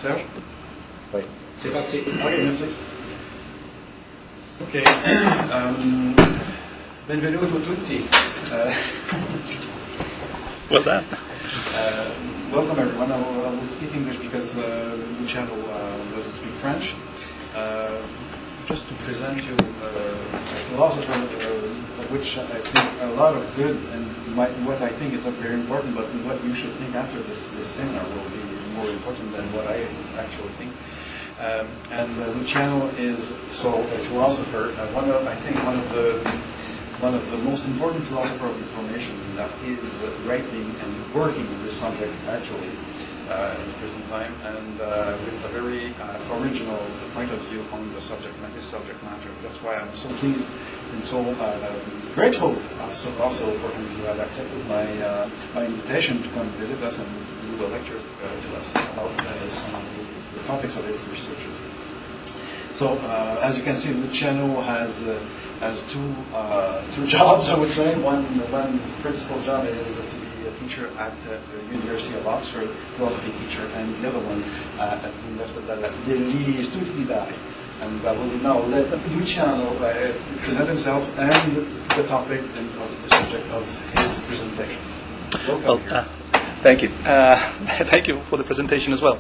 Serge? Oui. C'est parti. Ok, merci. Ok. Benvenuto tutti. Well done. Welcome everyone. I will speak English because Luciano doesn't speak French. Just to present you a philosopher of which I think a lot of good and what I think is very important, but what you should think after this seminar will be more important than what I actually think. Luciano is a philosopher. One of the most important philosophers of information that is writing and working on this subject actually in the present time, and with a very original point of view on this subject matter. That's why I'm so pleased and so grateful also for him to have accepted my invitation to come visit us and do a lecture to us about some of the topics of his researches. So, as you can see, Luciano has two jobs, I would say. One principal job is to be a teacher at the University of Oxford, philosophy teacher, and the other one at the Université degli Studi di Bari. And I will now let Luciano present himself and the topic and of the subject of his presentation. Welcome. Thank you. Thank you for the presentation as well.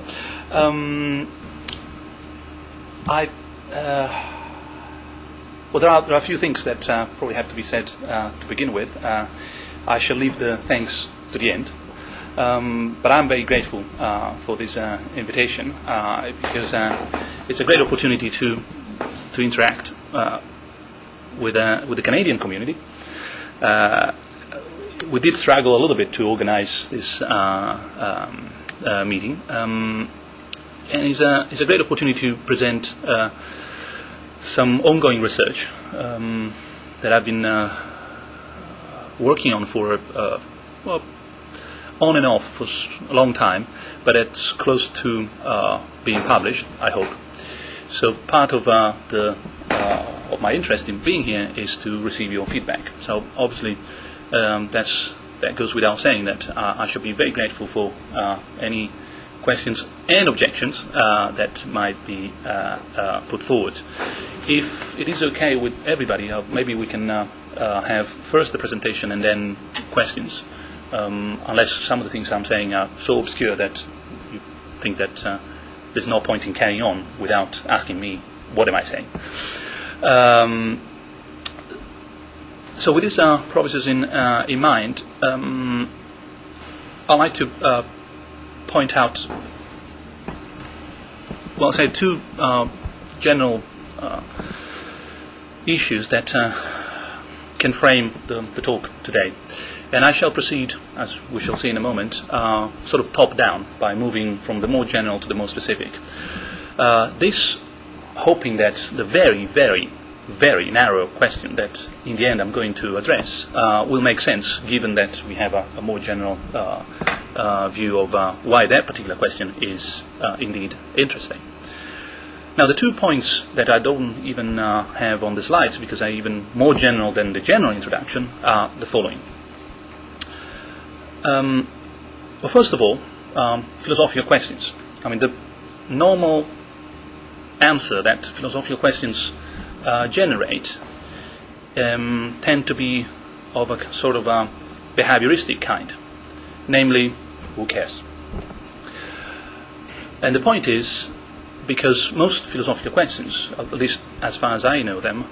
Well, there are a few things that probably have to be said to begin with. I shall leave the thanks to the end. But I'm very grateful for this invitation because it's a great opportunity to interact with the Canadian community. We did struggle a little bit to organize this meeting, and it's a great opportunity to present some ongoing research that I've been working on for on and off for a long time, but it's close to being published, I hope. So part of of my interest in being here is to receive your feedback. So obviously that goes without saying that I should be very grateful for any questions and objections that might be put forward. If it is okay with everybody, maybe we can have first the presentation and then questions, unless some of the things I'm saying are so obscure that you think that there's no point in carrying on without asking me what am I saying. So with these promises in mind, I'd like to point out, well, say two general issues that can frame the talk today. And I shall proceed, as we shall see in a moment, sort of top down by moving from the more general to the more specific. This hoping that the very, very, very narrow question that in the end I'm going to address will make sense, given that we have a more general view of why that particular question is indeed interesting. Now, the 2 points that I don't even have on the slides because they're even more general than the general introduction are the following. Well, first of all, philosophical questions. I mean, the normal answer that philosophical questions generate tend to be of a sort of a behavioristic kind, namely, who cares? And the point is, because most philosophical questions, at least as far as I know them,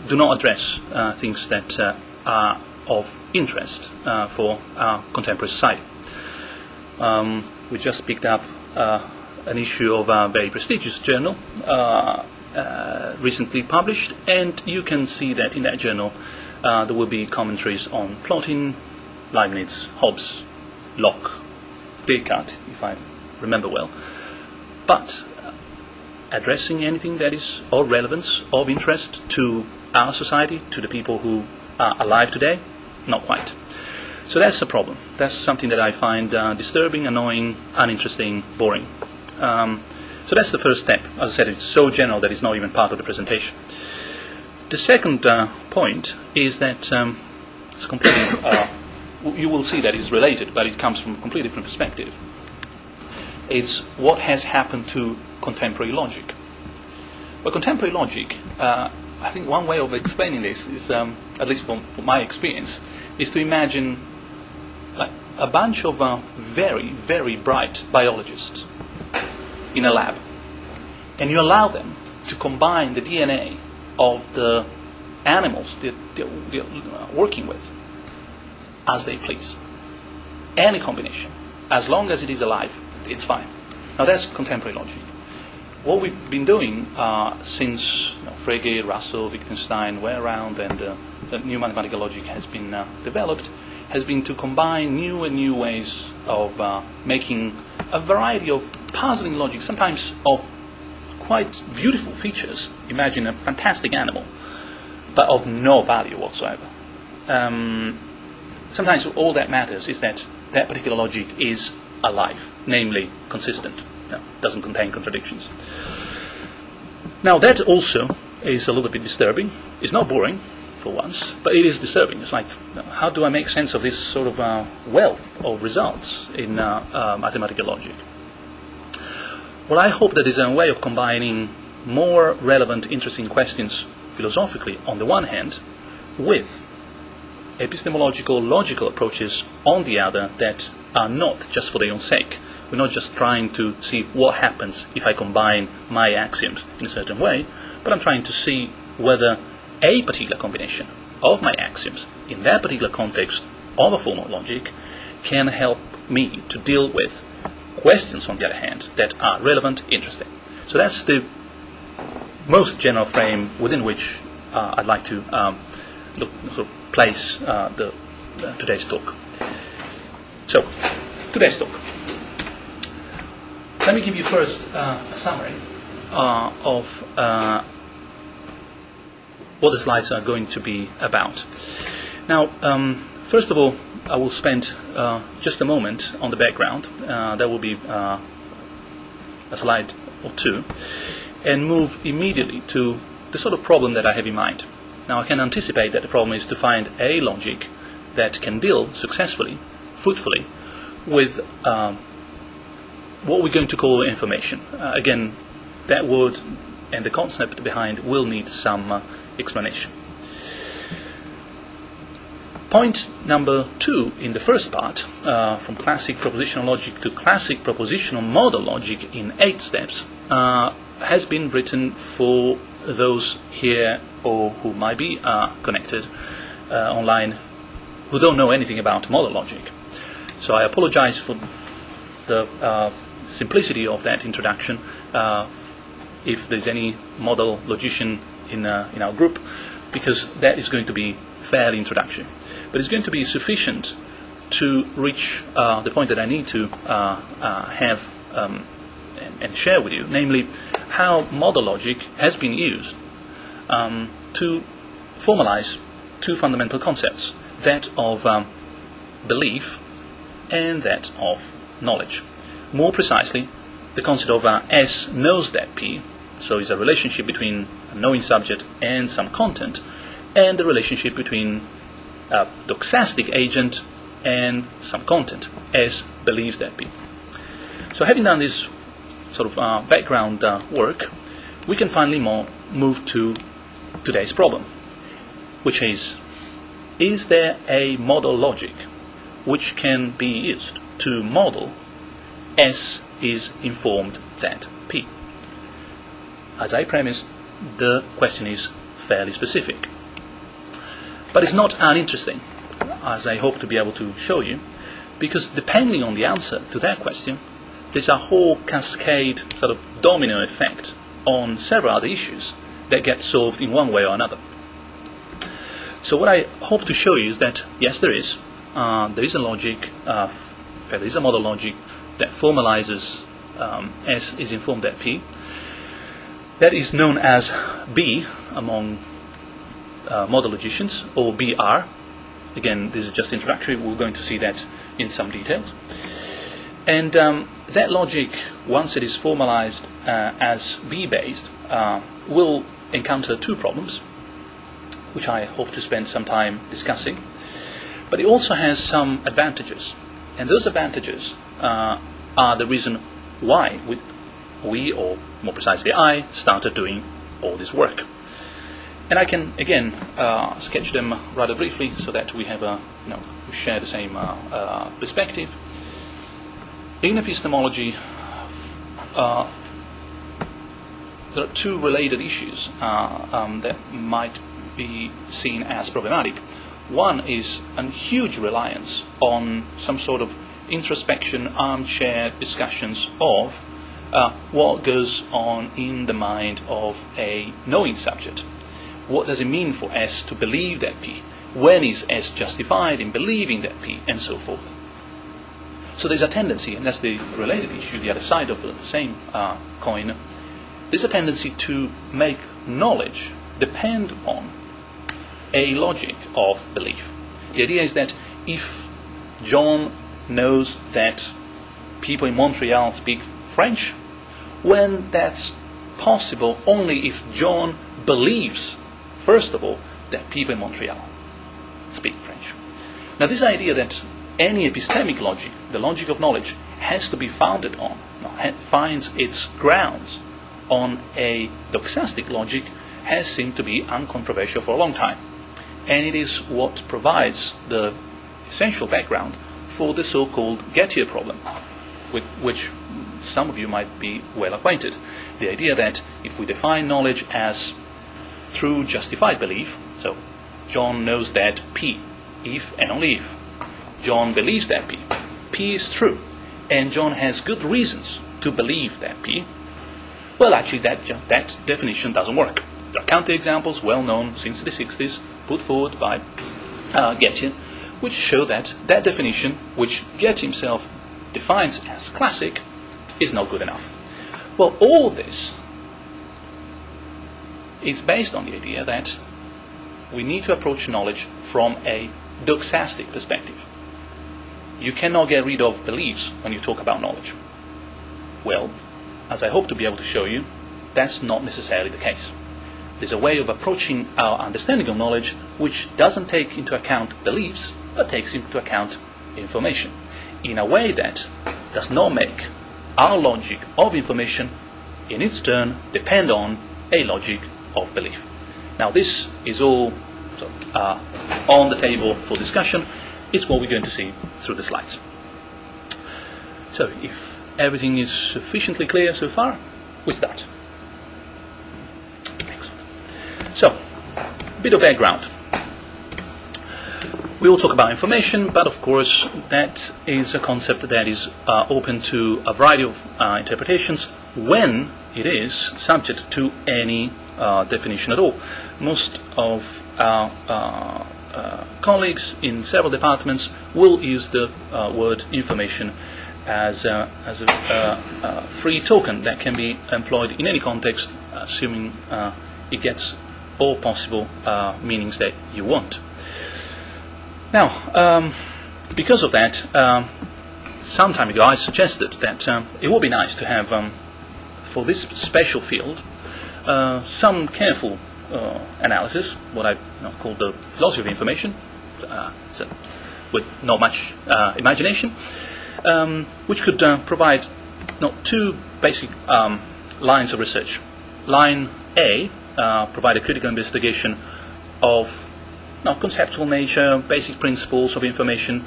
do not address things that are of interest for our contemporary society. We just picked up an issue of a very prestigious journal, recently published, and you can see that in that journal there will be commentaries on Plotin, Leibniz, Hobbes, Locke, Descartes, if I remember well. But addressing anything that is of relevance, of interest to our society, to the people who are alive today, not quite. So that's a problem. That's something that I find disturbing, annoying, uninteresting, boring. So that's the first step. As I said, it's so general that it's not even part of the presentation. The second point is that it's completely, you will see that it's related, but it comes from a completely different perspective. is what has happened to contemporary logic. Well, contemporary logic, I think one way of explaining this is, at least from my experience, is to imagine like a bunch of very, very bright biologists in a lab, and you allow them to combine the DNA of the animals that they're working with as they please. Any combination, as long as it is alive, it's fine. Now that's contemporary logic. What we've been doing since Frege, Russell, Wittgenstein were around, and the new mathematical logic has been developed, has been to combine new and new ways of making a variety of puzzling logic, sometimes of quite beautiful features. Imagine a fantastic animal, but of no value whatsoever. Sometimes all that matters is that that particular logic is alive, namely consistent, doesn't contain contradictions. Now that also is a little bit disturbing. It's not boring, for once, but it is disturbing. It's like, how do I make sense of this sort of wealth of results in mathematical logic? Well, I hope that is a way of combining more relevant, interesting questions philosophically on the one hand, with epistemological, logical approaches on the other that are not just for their own sake. We're not just trying to see what happens if I combine my axioms in a certain way, but I'm trying to see whether a particular combination of my axioms in that particular context of a form of logic can help me to deal with questions, on the other hand, that are relevant, interesting. So that's the most general frame within which I'd like to place today's talk. So, today's talk. Let me give you first a summary of what the slides are going to be about. Now, first of all, I will spend just a moment on the background. There will be a slide or two, and move immediately to the sort of problem that I have in mind. Now, I can anticipate that the problem is to find a logic that can deal successfully, fruitfully, with what we're going to call information. Again, that word and the concept behind will need some explanation. Point number 2 in the first part, from classic propositional logic to classic propositional model logic in 8 steps, has been written for those here or who might be connected online who don't know anything about model logic. So I apologize for the simplicity of that introduction. If there's any model logician in our group, because that is going to be fairly introductory. But it's going to be sufficient to reach the point that I need to have and share with you, namely how model logic has been used to formalize 2 fundamental concepts, that of belief and that of knowledge. More precisely, the concept of S knows that P, so it's a relationship between a knowing subject and some content, and the relationship between a doxastic agent and some content. S believes that P. So having done this sort of background work, we can finally move to today's problem, which is there a model logic which can be used to model S is informed that P? As I premised, the question is fairly specific. But it's not uninteresting, as I hope to be able to show you, because depending on the answer to that question, there's a whole cascade sort of domino effect on several other issues that get solved in one way or another. So what I hope to show you is that, yes, there is a logic, there is a model logic that formalizes S is informed that P. That is known as B among model logicians, or BR. Again, this is just introductory. We're going to see that in some details. And that logic, once it is formalized as B-based, will encounter 2 problems, which I hope to spend some time discussing. But it also has some advantages. And those advantages are the reason why we, or more precisely I, started doing all this work. And I can again sketch them rather briefly so that we have we share the same perspective. In epistemology, there are two related issues that might be seen as problematic. One is a huge reliance on some sort of introspection, armchair discussions of what goes on in the mind of a knowing subject. What does it mean for S to believe that P? When is S justified in believing that P? And so forth. So there's a tendency, and that's the related issue, the other side of the same coin, there's a tendency to make knowledge depend on a logic of belief. The idea is that if John knows that people in Montreal speak French, when that's possible only if John believes, first of all, that people in Montreal speak French. Now this idea that any epistemic logic, the logic of knowledge, has to be founded on, finds its grounds on a doxastic logic, has seemed to be uncontroversial for a long time. And it is what provides the essential background for the so-called Gettier problem, with which some of you might be well acquainted. The idea that if we define knowledge as true justified belief, so John knows that P, if and only if John believes that P is true, and John has good reasons to believe that P, well, actually that definition doesn't work. There are counterexamples well known since the 60s, put forward by Gettier, which show that definition, which Gettier himself defines as classic, is not good enough. Well, all this is based on the idea that we need to approach knowledge from a doxastic perspective. You cannot get rid of beliefs when you talk about knowledge. Well, as I hope to be able to show you, that's not necessarily the case. There's a way of approaching our understanding of knowledge which doesn't take into account beliefs, but takes into account information, in a way that does not make our logic of information, in its turn, depend on a logic of belief. Now this is all on the table for discussion. It's what we're going to see through the slides. So if everything is sufficiently clear so far, we start. Excellent. So, a bit of background. We will talk about information, but of course that is a concept that is open to a variety of interpretations when it is subject to any definition at all. Most of our colleagues in several departments will use the word information as a free token that can be employed in any context, assuming it gets all possible meanings that you want. Now, because of that, some time ago I suggested that it would be nice to have, for this special field, some careful analysis, what I call the philosophy of information, so with not much imagination, which could provide two basic lines of research. Line A, provide a critical investigation of conceptual nature, basic principles of information,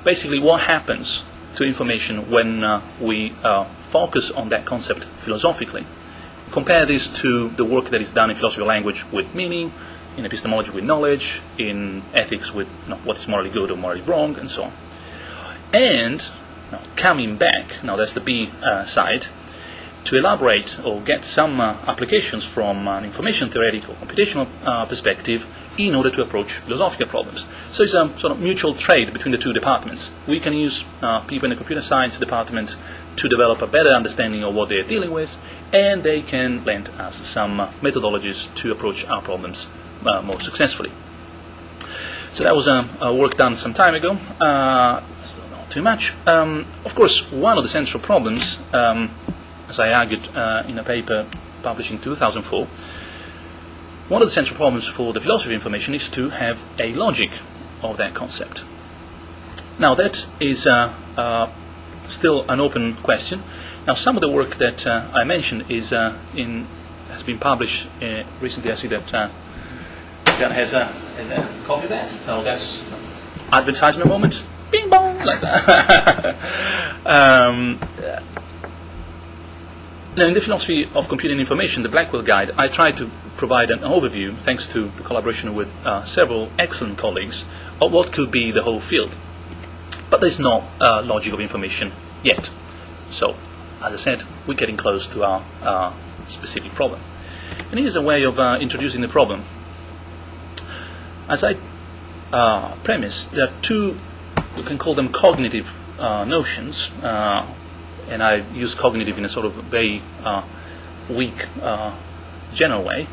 basically what happens to information when we focus on that concept philosophically. Compare this to the work that is done in philosophy of language with meaning, in epistemology with knowledge, in ethics with what is morally good or morally wrong, and so on. And coming back, that's the B side, to elaborate or get some applications from an information theoretic or computational perspective in order to approach philosophical problems. So it's a sort of mutual trade between the two departments. We can use people in the computer science department to develop a better understanding of what they're dealing with, and they can lend us some methodologies to approach our problems more successfully. So that was a work done some time ago, not too much. Of course, one of the central problems, as I argued in a paper published in 2004, one of the central problems for the philosophy of information is to have a logic of that concept. Now that is still an open question. Now, some of the work that I mentioned has been published recently. I see that Luciano has a copy of that, so that's advertisement moment. Bing bong, like that. Now, in the philosophy of computing information, the Blackwell Guide, I tried to provide an overview, thanks to the collaboration with several excellent colleagues, of what could be the whole field. But there's no logic of information yet. So, as I said, we're getting close to our specific problem. And here's a way of introducing the problem. As I premise, there are two, we can call them cognitive notions, and I use cognitive in a sort of very weak, general way.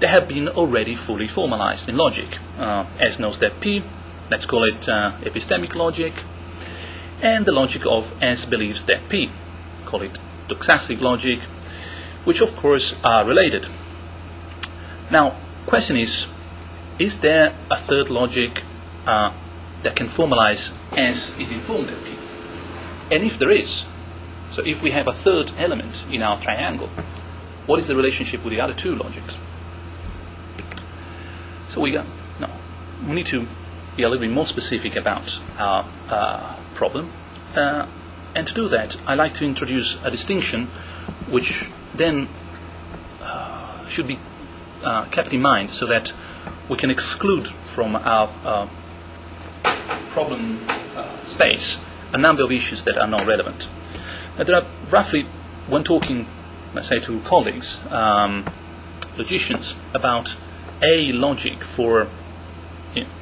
They have been already fully formalized in logic. S knows that P, let's call it epistemic logic, and the logic of S believes that P, call it doxastic logic, which of course are related. Now, question is there a third logic that can formalize S is informed that P? And if there is, so if we have a third element in our triangle, what is the relationship with the other two logics? So we need to be a little bit more specific about our problem. And to do that, I like to introduce a distinction which then should be kept in mind so that we can exclude from our problem space a number of issues that are not relevant. Now, there are roughly, when talking, let's say, to colleagues, logicians, about a logic for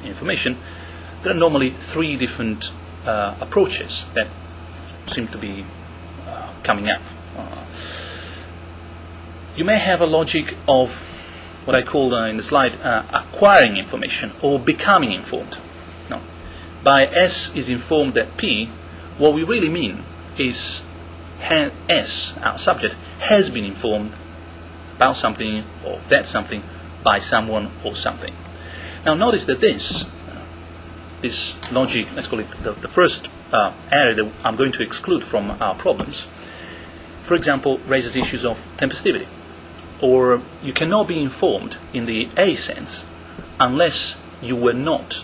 information, there are normally three different approaches that seem to be coming up. You may have a logic of what I call in the slide acquiring information or becoming informed. No. By S is informed that P, what we really mean is S, our subject, has been informed about something or that something by someone or something. Now notice that this logic, let's call it the first area that I'm going to exclude from our problems, for example, raises issues of tempestivity. Or you cannot be informed in the A sense unless you were not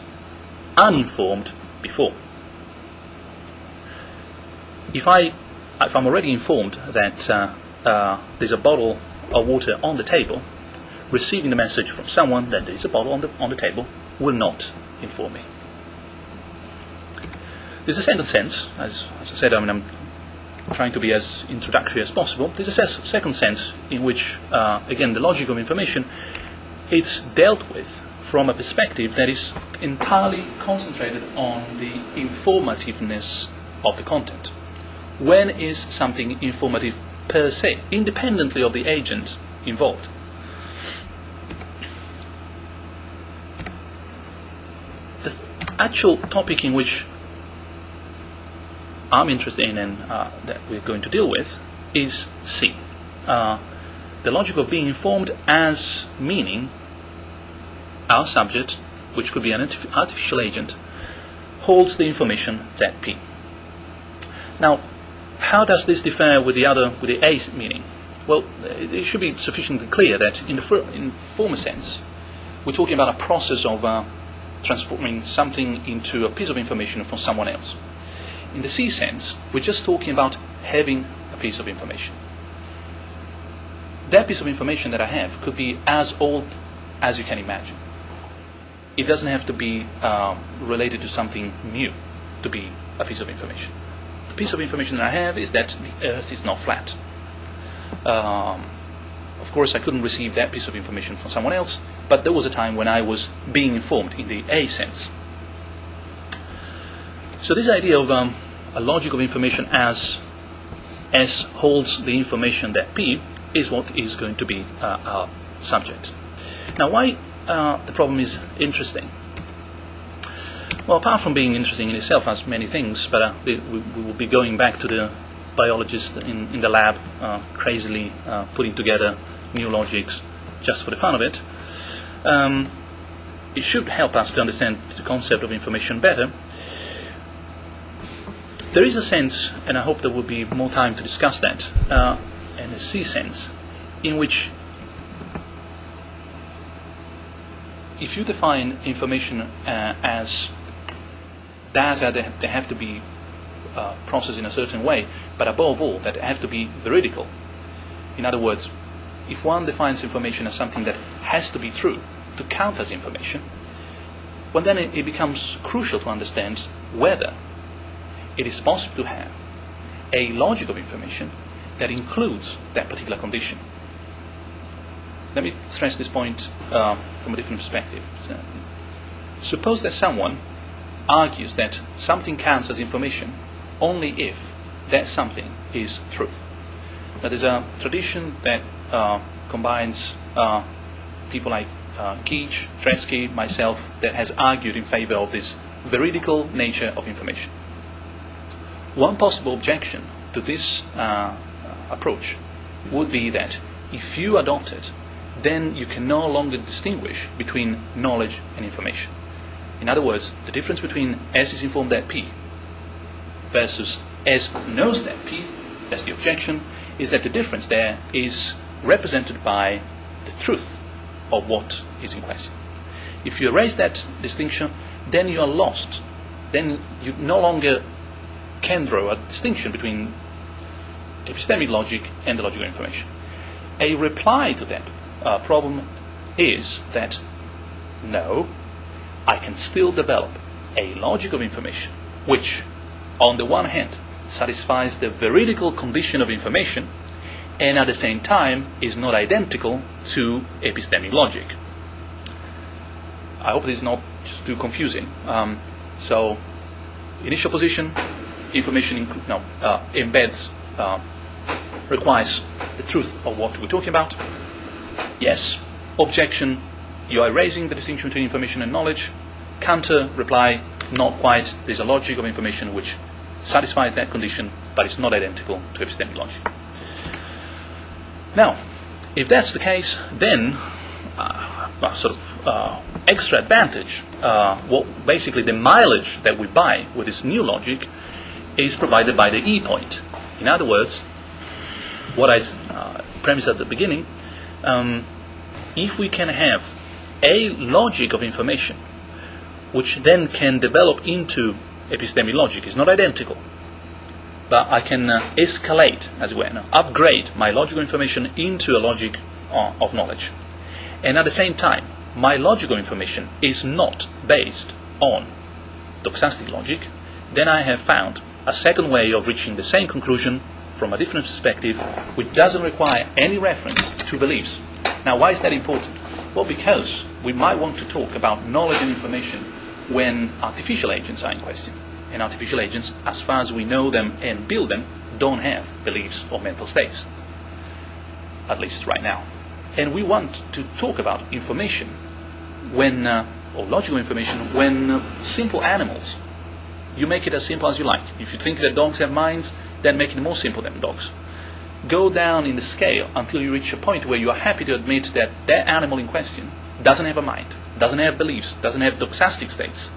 uninformed before. If I'm already informed that there's a bottle of water on the table, receiving the message from someone that there's a bottle on the table will not inform me. There's a second sense, as I said, I'm trying to be as introductory as possible. There's a second sense in which, again, the logic of information, it's dealt with from a perspective that is entirely concentrated on the informativeness of the content. When is something informative per se, independently of the agent involved? The actual topic in which I'm interested in and that we're going to deal with is C. The logic of being informed as meaning our subject, which could be an artificial agent, holds the information that P. Now, how does this differ with the A meaning? Well, it should be sufficiently clear that in the former sense, we're talking about a process of transforming something into a piece of information for someone else. In the C sense, we're just talking about having a piece of information. That piece of information that I have could be as old as you can imagine. It doesn't have to be related to something new to be a piece of information. The piece of information that I have is that the Earth is not flat. Of course, I couldn't receive that piece of information from someone else, but there was a time when I was being informed in the A sense. So this idea of a logic of information as S holds the information that P is what is going to be our subject. Now, why the problem is interesting? Well, apart from being interesting in itself as many things, but we will be going back to the biologist in the lab, crazily putting together new logics just for the fun of it. It should help us to understand the concept of information better. there is a sense, and I hope there will be more time to discuss that, and a C sense, in which if you define information as data that they have to be processed in a certain way, but above all that they have to be veridical. In other words, if one defines information as something that has to be true to count as information, well then it becomes crucial to understand whether it is possible to have a logic of information that includes that particular condition. Let me stress this point from a different perspective. Suppose that someone argues that something counts as information only if that something is true. Now there's a tradition that combines people like Keach, Tresky, myself, that has argued in favor of this veridical nature of information. One possible objection to this approach would be that if you adopt it, then you can no longer distinguish between knowledge and information. In other words, the difference between S is informed that P versus S knows that P, that's the objection, is that the difference there is represented by the truth of what is in question. If you erase that distinction, then you are lost. Then you no longer can draw a distinction between epistemic logic and the logical information. A reply to that problem is that no, I can still develop a logic of information which, on the one hand, satisfies the veridical condition of information and at the same time is not identical to epistemic logic. I hope this is not just too confusing. So, initial position, information embeds, requires the truth of what we're talking about. Yes. Objection, you are erasing the distinction between information and knowledge. Counter, reply, not quite. There's a logic of information which satisfies that condition, but it's not identical to epistemic logic. Now, if that's the case, then extra advantage, basically the mileage that we buy with this new logic is provided by the E point. In other words, what I premised at the beginning, if we can have a logic of information which then can develop into epistemic logic, is not identical, but I can escalate, as it were, upgrade my logical information into a logic of knowledge. And at the same time, my logical information is not based on doxastic logic, then I have found a second way of reaching the same conclusion from a different perspective, which doesn't require any reference to beliefs. Now, why is that important? Well, because we might want to talk about knowledge and information when artificial agents are in question. And artificial agents, as far as we know them and build them, don't have beliefs or mental states, at least right now. And we want to talk about information when, or logical information, when simple animals, you make it as simple as you like. If you think that dogs have minds, then make it more simple than dogs. Go down in the scale until you reach a point where you are happy to admit that that animal in question doesn't have a mind, doesn't have beliefs, doesn't have doxastic states.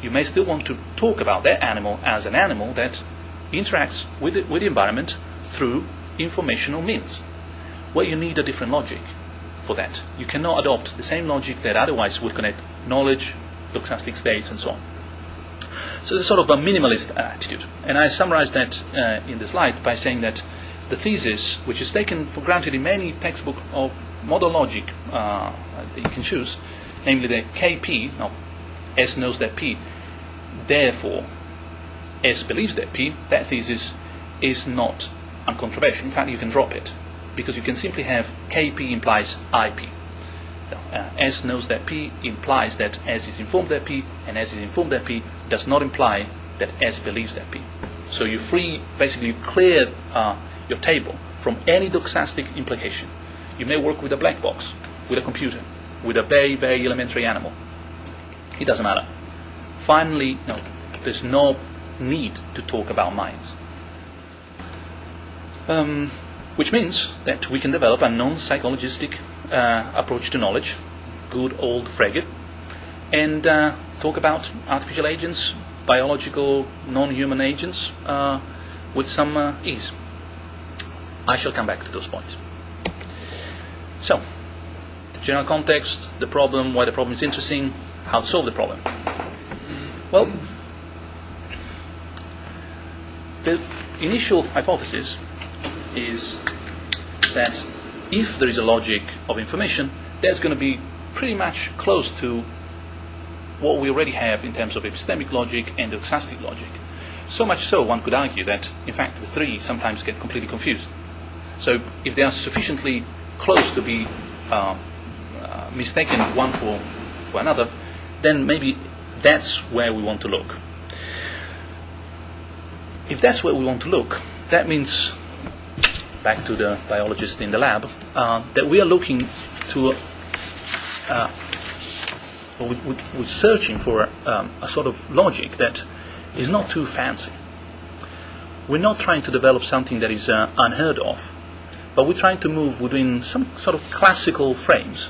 You may still want to talk about that animal as an animal that interacts with the environment through informational means. Well, you need a different logic for that. You cannot adopt the same logic that otherwise would connect knowledge, doxastic states, and so on. So it's sort of a minimalist attitude. And I summarized that in the slide by saying that the thesis, which is taken for granted in many textbooks of model logic that you can choose, namely that KP, now S knows that P, therefore S believes that P, that thesis is not uncontroversial. In fact, you can drop it, because you can simply have KP implies IP. S knows that P implies that S is informed that P, and S is informed that P does not imply that S believes that P. So you basically clear your table from any doxastic implication. You may work with a black box, with a computer, with a very, very elementary animal. It doesn't matter. Finally, no, there's no need to talk about minds. Which means that we can develop a non-psychologistic approach to knowledge, good old Frege, and talk about artificial agents biological non-human agents with some ease. I shall come back to those points. So, the general context, the problem, why the problem is interesting, how to solve the problem. Well, the initial hypothesis is that if there is a logic of information, that's going to be pretty much close to what we already have in terms of epistemic logic and doxastic logic. So much so, one could argue that, in fact, the three sometimes get completely confused. So if they are sufficiently close to be mistaken one for another, then maybe that's where we want to look. If that's where we want to look, that means, back to the biologist in the lab, that we are looking to, we're searching for a sort of logic that is not too fancy. We're not trying to develop something that is unheard of, but we're trying to move within some sort of classical frames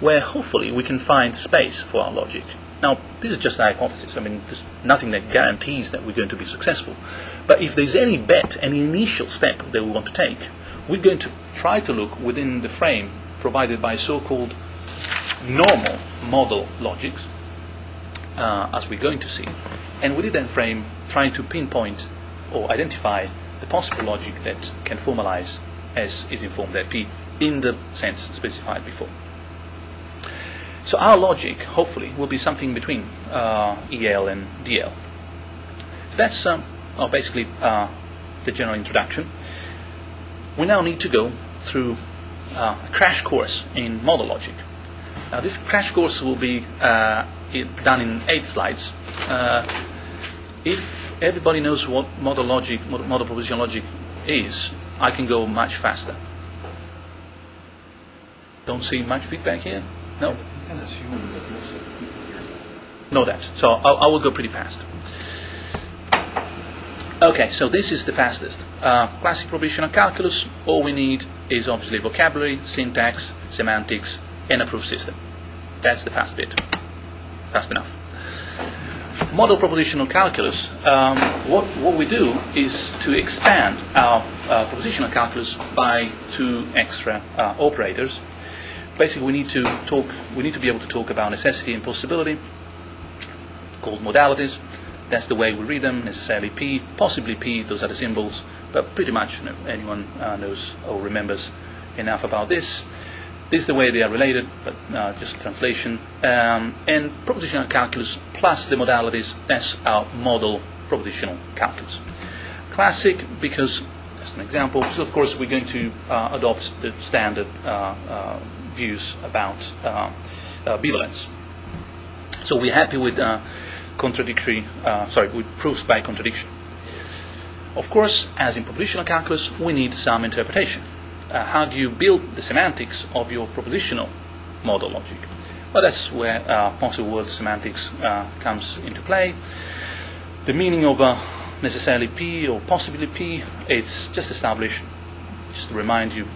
where hopefully we can find space for our logic. Now, this is just a hypothesis. I mean, there's nothing that guarantees that we're going to be successful. But if there's any bet, any initial step that we want to take, we're going to try to look within the frame provided by so-called normal model logics, as we're going to see. And within that frame, trying to pinpoint or identify the possible logic that can formalize S is informed by P in the sense specified before. So our logic, hopefully, will be something between EL and DL. So that's basically the general introduction. We now need to go through a crash course in model logic. Now this crash course will be done in 8 slides. If everybody knows what model proposition logic is, I can go much faster. Don't see much feedback here? No? You can assume that most of the people here know that. So I will go pretty fast. Okay, so this is the fastest. Classic propositional calculus, all we need is obviously vocabulary, syntax, semantics, and a proof system. That's the fast bit. Fast enough. Model propositional calculus, what we do is to expand our propositional calculus by 2 extra operators. Basically, we need to be able to talk about necessity and possibility, called modalities. That's the way we read them. Necessarily P, possibly P. Those are the symbols, but pretty much anyone knows or remembers enough about this. This is the way they are related, but just translation. And propositional calculus plus the modalities. That's our model propositional calculus. Classic because, as an example, so of course we're going to adopt the standard views about bivalence. So we're happy with with proofs by contradiction. Of course, as in propositional calculus, we need some interpretation. How do you build the semantics of your propositional model logic? Well, that's where possible word semantics comes into play. The meaning of necessarily P or possibly P, it's just established, just to remind you,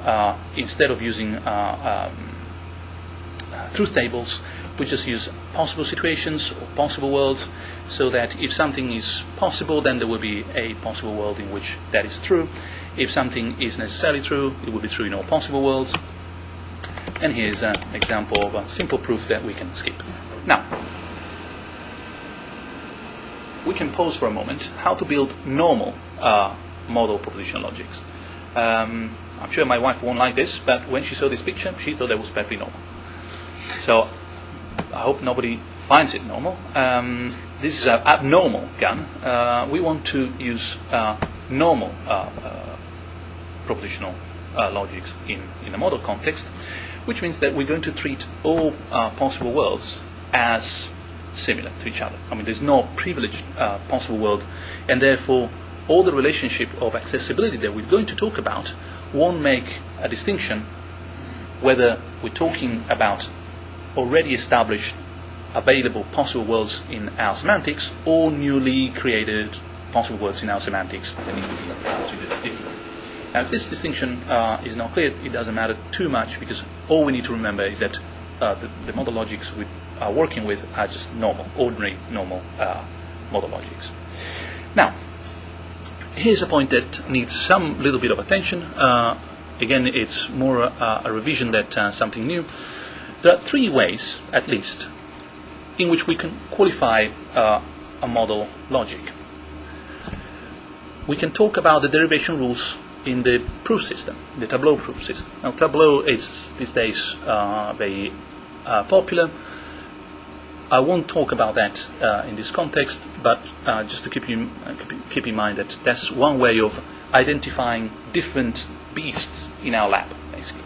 instead of using truth tables, we just use possible situations or possible worlds, so that if something is possible, then there will be a possible world in which that is true. If something is necessarily true, it will be true in all possible worlds. And here's an example of a simple proof that we can skip. Now, we can pause for a moment how to build normal model propositional logics. I'm sure my wife won't like this, but when she saw this picture, she thought that was perfectly normal. So I hope nobody finds it normal. This is an abnormal gun. We want to use normal propositional logics in a model context, which means that we're going to treat all possible worlds as similar to each other. I mean, there's no privileged possible world, and therefore all the relationship of accessibility that we're going to talk about won't make a distinction whether we're talking about already established available possible worlds in our semantics or newly created possible words in our semantics that need to be treated differently. Now, if this distinction is not clear, it doesn't matter too much, because all we need to remember is that the model logics we are working with are just normal, ordinary normal model logics. Now, here's a point that needs some little bit of attention. Again, it's more a revision than something new. There are three ways, at least, in which we can qualify a model logic. We can talk about the derivation rules in the proof system, the Tableau proof system. Now, Tableau is these days very popular. I won't talk about that in this context, but just to keep in mind that that's one way of identifying different beasts in our lab, basically.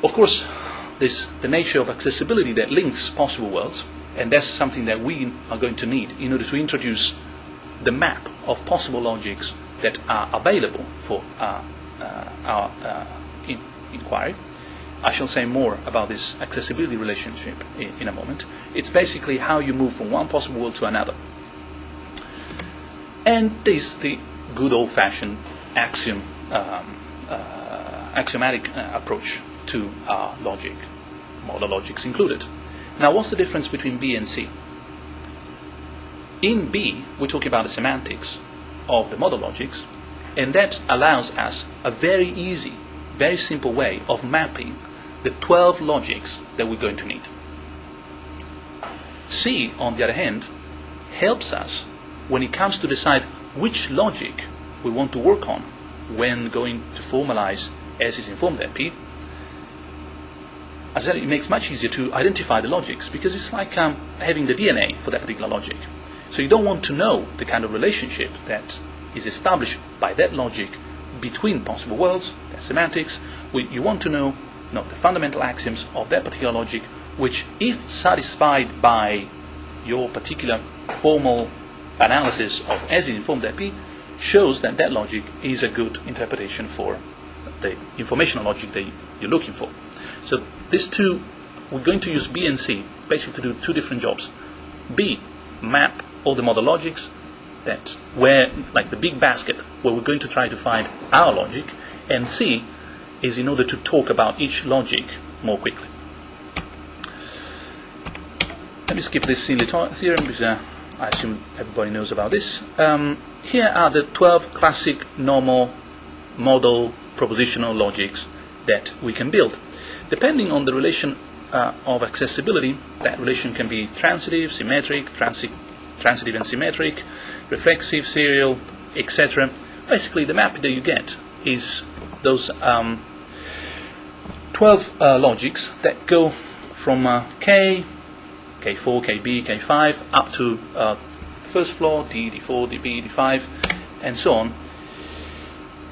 Of course, there's the nature of accessibility that links possible worlds, and that's something that we are going to need in order to introduce the map of possible logics that are available for our inquiry. I shall say more about this accessibility relationship in a moment. It's basically how you move from one possible world to another. And there's the good old-fashioned axiomatic approach to logic, model logics included. Now, what's the difference between B and C? In B, we're talking about the semantics of the model logics, and that allows us a very easy, very simple way of mapping the 12 logics that we're going to need. C, on the other hand, helps us when it comes to decide which logic we want to work on when going to formalize S is informed LP. As I said, it makes it much easier to identify the logics because it's like having the DNA for that particular logic. So you don't want to know the kind of relationship that is established by that logic between possible worlds, that's semantics. You want to know the fundamental axioms of that particular logic, which, if satisfied by your particular formal analysis of S is informed LP, shows that that logic is a good interpretation for the informational logic that you're looking for. So these two, we're going to use B and C basically to do two different jobs. B, map all the model logics that where, like the big basket where we're going to try to find our logic, and C is in order to talk about each logic more quickly. Let me skip this Finley theorem because I assume everybody knows about this. Here are the 12 classic normal model propositional logics that we can build. Depending on the relation of accessibility, that relation can be transitive, symmetric, transitive and symmetric, reflexive, serial, etc. Basically, the map that you get is those 12 logics that go from K, K4, KB, K5, up to first floor, D, D4, DB, D5, and so on.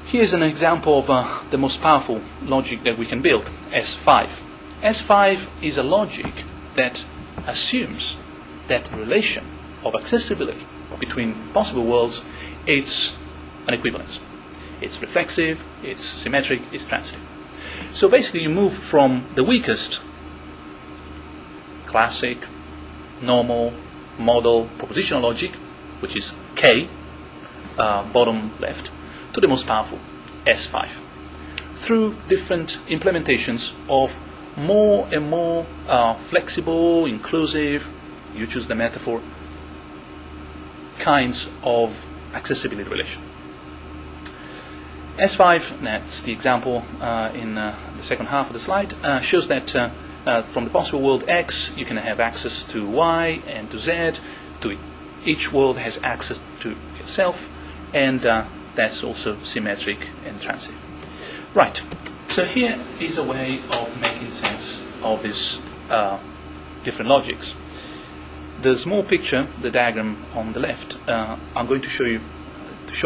Here's an example of the most powerful logic that we can build, S5. S5 is a logic that assumes that the relation of accessibility between possible worlds is an equivalence. It's reflexive, it's symmetric, it's transitive. So basically you move from the weakest classic, normal, model, propositional logic, which is K, bottom left, to the most powerful, S5, through different implementations of more and more flexible, inclusive, you choose the metaphor, kinds of accessibility relation. S5, that's the example in the second half of the slide, shows that from the possible world X, you can have access to Y and to Z. Each world has access to itself, and that's also symmetric and transitive. Right, so here is a way of making sense of these different logics. The small picture, the diagram on the left, I'm going to show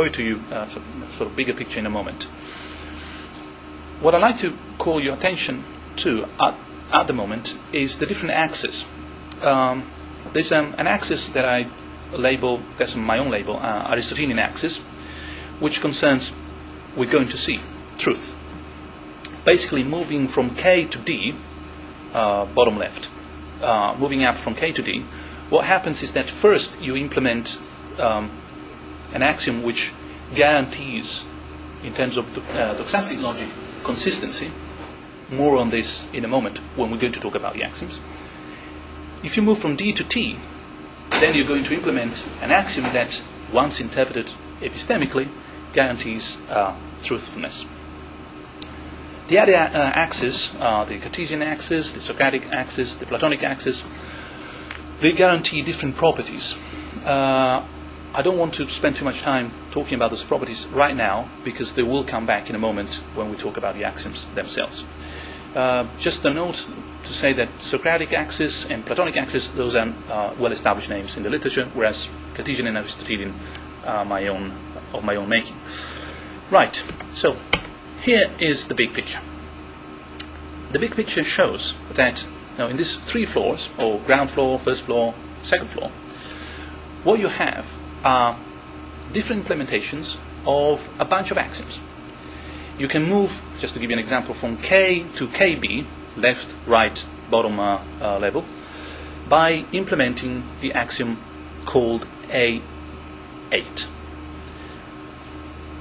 it to you sort of bigger picture in a moment. What I'd like to call your attention to at the moment is the different axes. There's an axis that I label, that's my own label, Aristotelian axis, which concerns, we're going to see, truth. Basically moving from K to D, bottom left, moving up from K to D, what happens is that first you implement an axiom which guarantees, in terms of doxastic logic, consistency. More on this in a moment when we're going to talk about the axioms. If you move from D to T, then you're going to implement an axiom that, once interpreted epistemically, guarantees truthfulness. The other axes, the Cartesian axis, the Socratic axis, the Platonic axis, they guarantee different properties. I don't want to spend too much time talking about those properties right now, because they will come back in a moment when we talk about the axioms themselves. Just a note to say that Socratic axis and Platonic axis, those are well-established names in the literature, whereas Cartesian and Aristotelian are of my own making. Right, so here is the big picture. The big picture shows that in these 3 floors, or ground floor, first floor, second floor, what you have are different implementations of a bunch of axioms. You can move, just to give you an example, from K to KB, left, right, bottom level, by implementing the axiom called A8.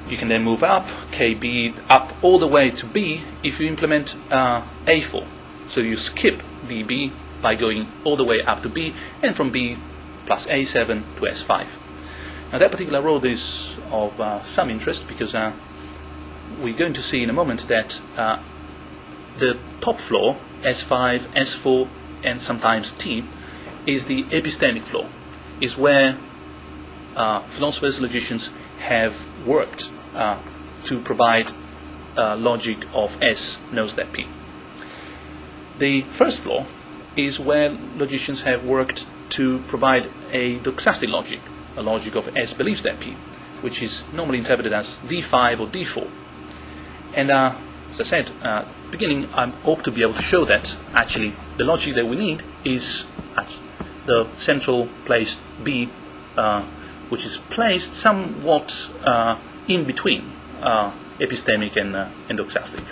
You can then move up, KB, up all the way to B if you implement A4. So you skip the B by going all the way up to B, and from B plus A7 to S5. Now that particular road is of some interest, because we're going to see in a moment that the top floor, S5, S4, and sometimes T, is the epistemic floor, is where philosophers, logicians have worked to provide logic of S knows that P. The first floor is where logicians have worked to provide a doxastic logic, a logic of S believes that P, which is normally interpreted as D5 or D4. And as I said at the beginning, I hope to be able to show that actually the logic that we need is the central placed B, which is placed somewhat in between epistemic and doxastic.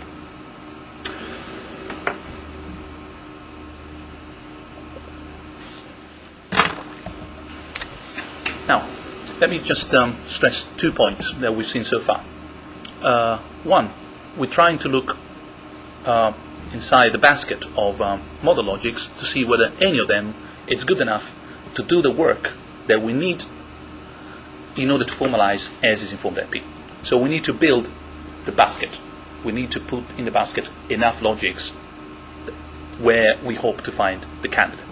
Now, let me just stress 2 points that we've seen so far. One, we're trying to look inside the basket of model logics to see whether any of them is good enough to do the work that we need in order to formalize S is informed by P. So we need to build the basket. We need to put in the basket enough logics where we hope to find the candidate.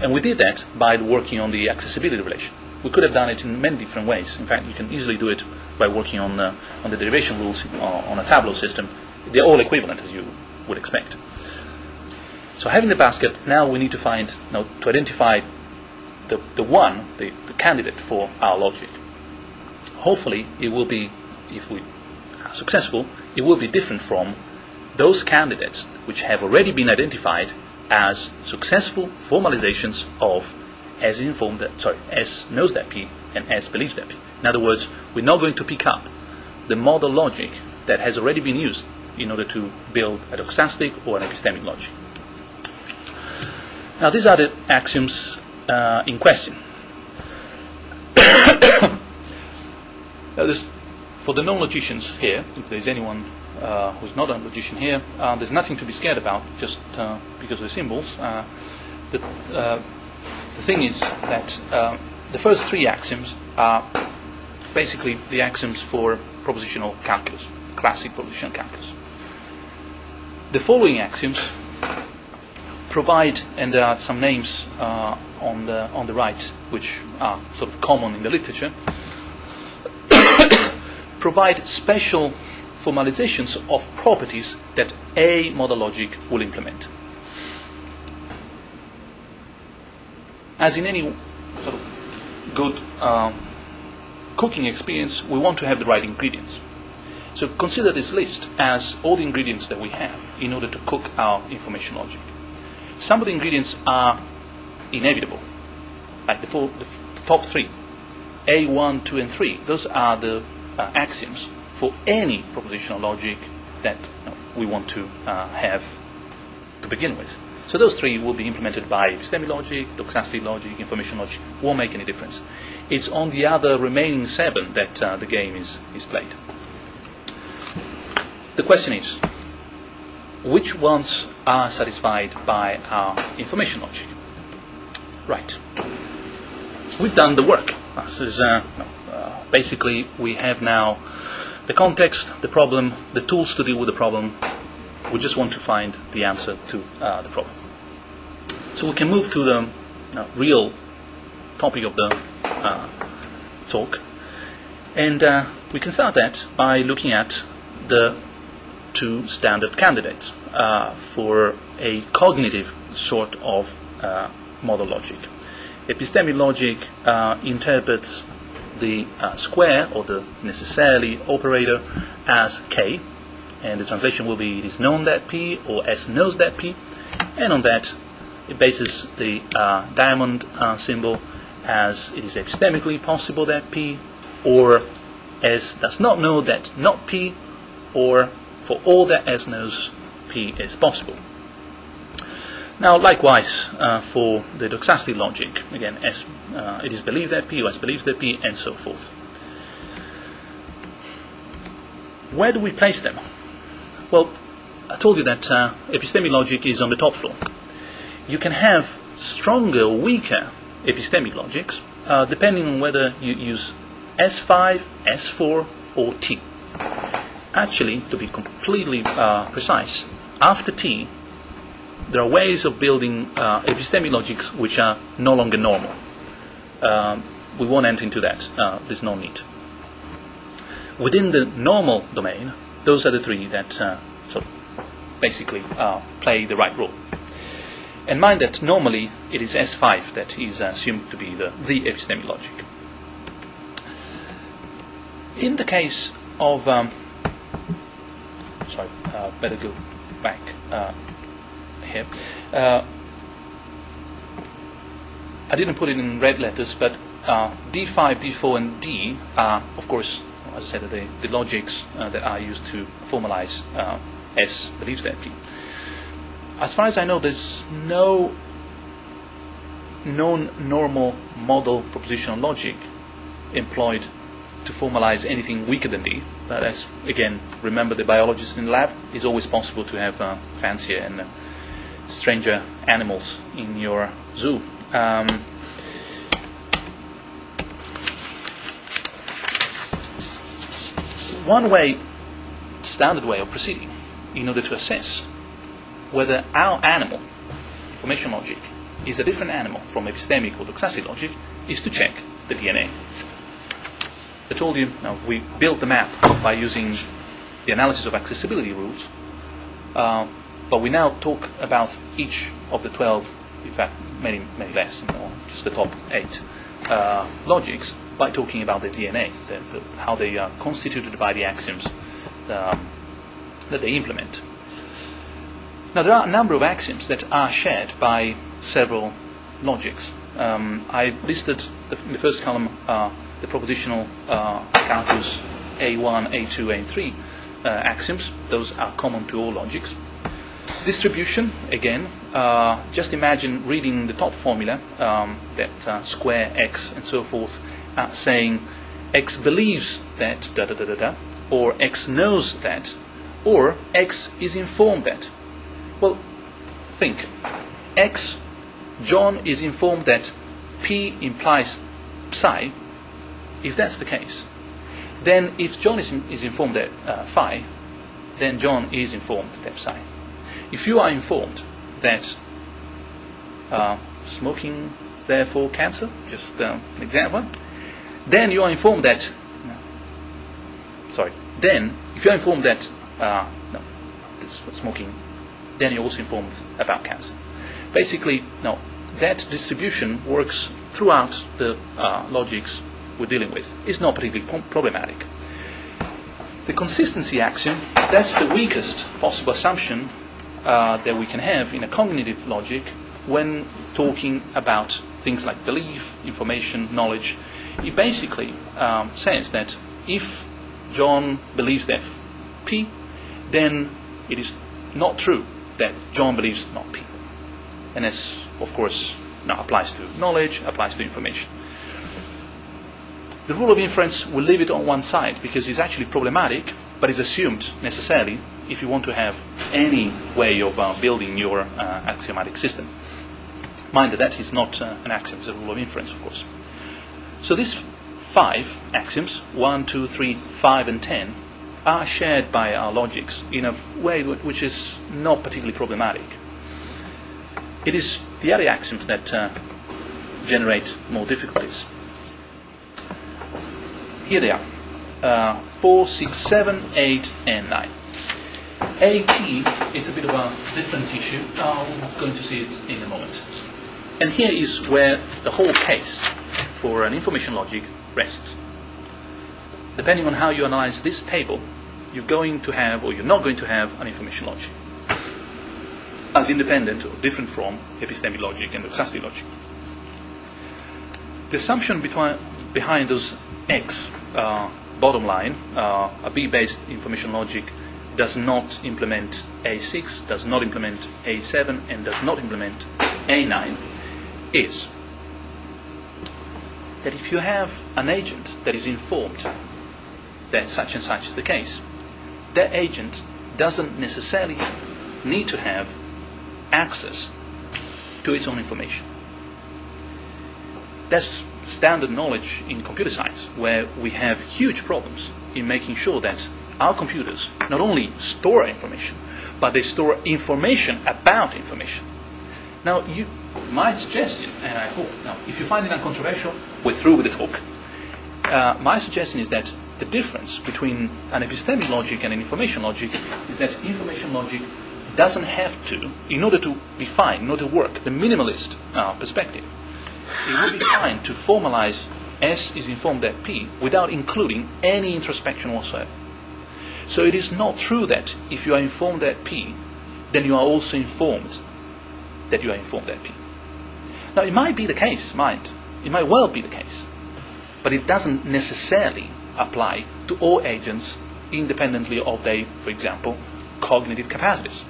And we did that by working on the accessibility relation. We could have done it in many different ways. In fact, you can easily do it by working on the derivation rules on a Tableau system. They're all equivalent, as you would expect. So having the basket, now we need to find, to identify the candidate for our logic. Hopefully, it will be, if we are successful, it will be different from those candidates which have already been identified as successful formalizations of S knows that P and S believes that P. In other words, we're not going to pick up the model logic that has already been used in order to build a doxastic or an epistemic logic. Now, these are the axioms in question. Now, for the non-logicians here, if there's anyone who's not a logician here, there's nothing to be scared about, just because of the symbols. The thing is that the first 3 axioms are basically the axioms for propositional calculus, classic propositional calculus. The following axioms provide, and there are some names on the right which are sort of common in the literature, provide special formalizations of properties that a model logic will implement. As in any sort of good cooking experience, we want to have the right ingredients. So consider this list as all the ingredients that we have in order to cook our information logic. Some of the ingredients are inevitable, like the top 3, A1, 2, and 3. Those are the axioms for any propositional logic that we want to have to begin with. So those 3 will be implemented by epistemic logic, doxastic logic, information logic. Won't make any difference. It's on the other remaining 7 that the game is played. The question is, which ones are satisfied by our information logic? Right. we've done the work. This is, basically, we have now the context, the problem, the tools to deal with the problem. We just want to find the answer to the problem. So we can move to the real topic of the talk. And we can start that by looking at the two standard candidates for a cognitive sort of model logic. Epistemic logic interprets the square or the necessarily operator as K, and the translation will be it is known that P or S knows that P, and on that it bases the diamond symbol as it is epistemically possible that P, or S does not know that not P, or for all that S knows, P is possible. Now, likewise, for the doxastic logic, again, S, it is believed that P, or S believes that P, and so forth. Where do we place them? Well, I told you that epistemic logic is on the top floor. You can have stronger or weaker epistemic logics, depending on whether you use S5, S4, or T. Actually, to be completely precise, after T, there are ways of building epistemic logics which are no longer normal. We won't enter into that. There's no need. Within the normal domain, those are the three that sort of basically play the right role. And mind that normally it is S5 that is assumed to be the epistemic logic. In the case of better go back here. I didn't put it in red letters, but D5, D4, and D are, of course, as I said, the logics that are used to formalize S believes that P. As far as I know, there's no known normal model propositional logic employed to formalize anything weaker than D. But as, again, remember the biologists in the lab, it's always possible to have fancier and stranger animals in your zoo. One way, standard way of proceeding in order to assess whether our animal, information logic, is a different animal from epistemic or doxastic logic is to check the DNA. I told you, we built the map by using the analysis of accessibility rules, but we now talk about each of the 12, in fact, many less, just the top 8 logics, by talking about the DNA, how they are constituted by the axioms that they implement. Now, there are a number of axioms that are shared by several logics. I listed in the first column the propositional calculus A1, A2, A3 axioms. Those are common to all logics. Distribution, again, just imagine reading the top formula, that square x and so forth, saying x believes that da da da da da, or x knows that, or x is informed that. Well, think. X, John is informed that P implies psi. If that's the case, then if John is informed that phi, then John is informed that psi. If you are informed that smoking therefore cancer, just an example, then you are informed that then if you are informed that smoking, then you're also informed about cancer. Basically, that distribution works throughout the logics we're dealing with. It's not particularly problematic. The consistency axiom, that's the weakest possible assumption that we can have in a cognitive logic when talking about things like belief, information, knowledge. It basically says that if John believes that P, then it is not true that John believes not P. And this, of course, now applies to knowledge, applies to information. The rule of inference, we'll leave it on one side because it's actually problematic, but it's assumed necessarily if you want to have any way of building your axiomatic system. Mind that is not an axiom, it's a rule of inference, of course. So these 5 axioms, 1, 2, 3, 5, and 10, are shared by our logics in a way which is not particularly problematic. It is the other axioms that generate more difficulties. Here they are, 4, 6, 7, 8, and 9. AT, it's a bit of a different issue. We're going to see it in a moment. And here is where the whole case for an information logic rests. Depending on how you analyze this table, you're going to have or you're not going to have an information logic as independent or different from epistemic logic and stochastic logic. The assumption behind those X bottom line, a B-based information logic does not implement A6, does not implement A7, and does not implement A9, is that if you have an agent that is informed that such and such is the case, that agent doesn't necessarily need to have access to its own information. That's standard knowledge in computer science, where we have huge problems in making sure that our computers not only store information, but they store information about information. Now, my suggestion, and I hope, now, if you find it uncontroversial, we're through with the talk. My suggestion is that the difference between an epistemic logic and an information logic is that information logic doesn't have to, in order to be fine, in order to work, the minimalist perspective, it would be fine to formalize S is informed at P without including any introspection whatsoever. So it is not true that if you are informed at P, then you are also informed that you are informed at P. Now, it might be the case, it might well be the case, but it doesn't necessarily apply to all agents independently of their, for example, cognitive capacities.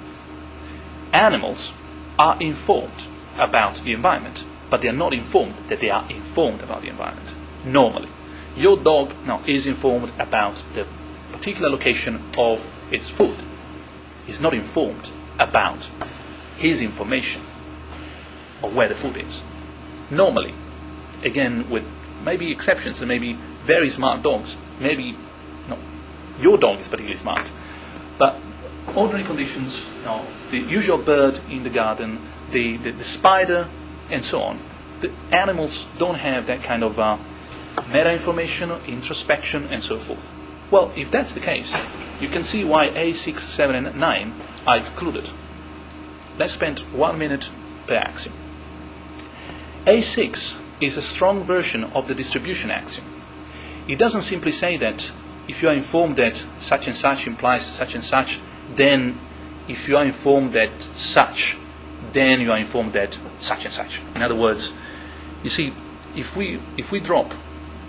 Animals are informed about the environment, but they are not informed that they are informed about the environment. Normally, your dog now is informed about the particular location of its food. He's not informed about his information of where the food is. Normally, again, with maybe exceptions and maybe very smart dogs, maybe your dog is particularly smart, but ordinary conditions, the usual bird in the garden, the spider, and so on, the animals don't have that kind of meta information, introspection, and so forth. Well, if that's the case, you can see why A6, 7, and 9 are excluded. Let's spend 1 minute per axiom. A6 is a strong version of the distribution axiom. It doesn't simply say that if you are informed that such and such implies such and such, then if you are informed that such, then you are informed that such and such. In other words, you see, if we drop, do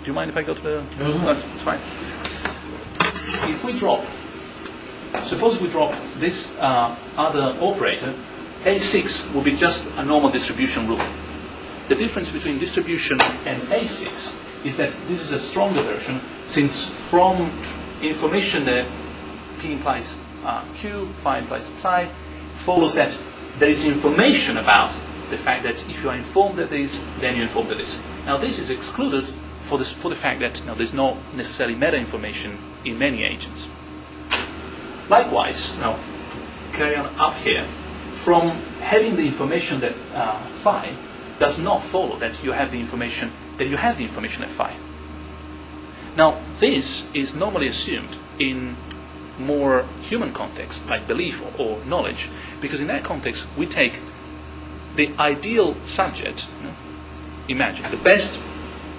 you mind if I go to the? That's fine. If we drop, suppose we drop this other operator, A6 will be just a normal distribution rule. The difference between distribution and A6 is that this is a stronger version, since from information that P implies Q, phi implies psi, follows that there is information about the fact that if you are informed that this, then you're informed that this. Now, this is excluded for the fact that there's not necessarily meta information in many agents. Likewise, now carry on up here, from having the information that phi does not follow that you have the information at phi. Now, this is normally assumed in more human context, like belief or knowledge, because in that context we take the ideal subject. Imagine the best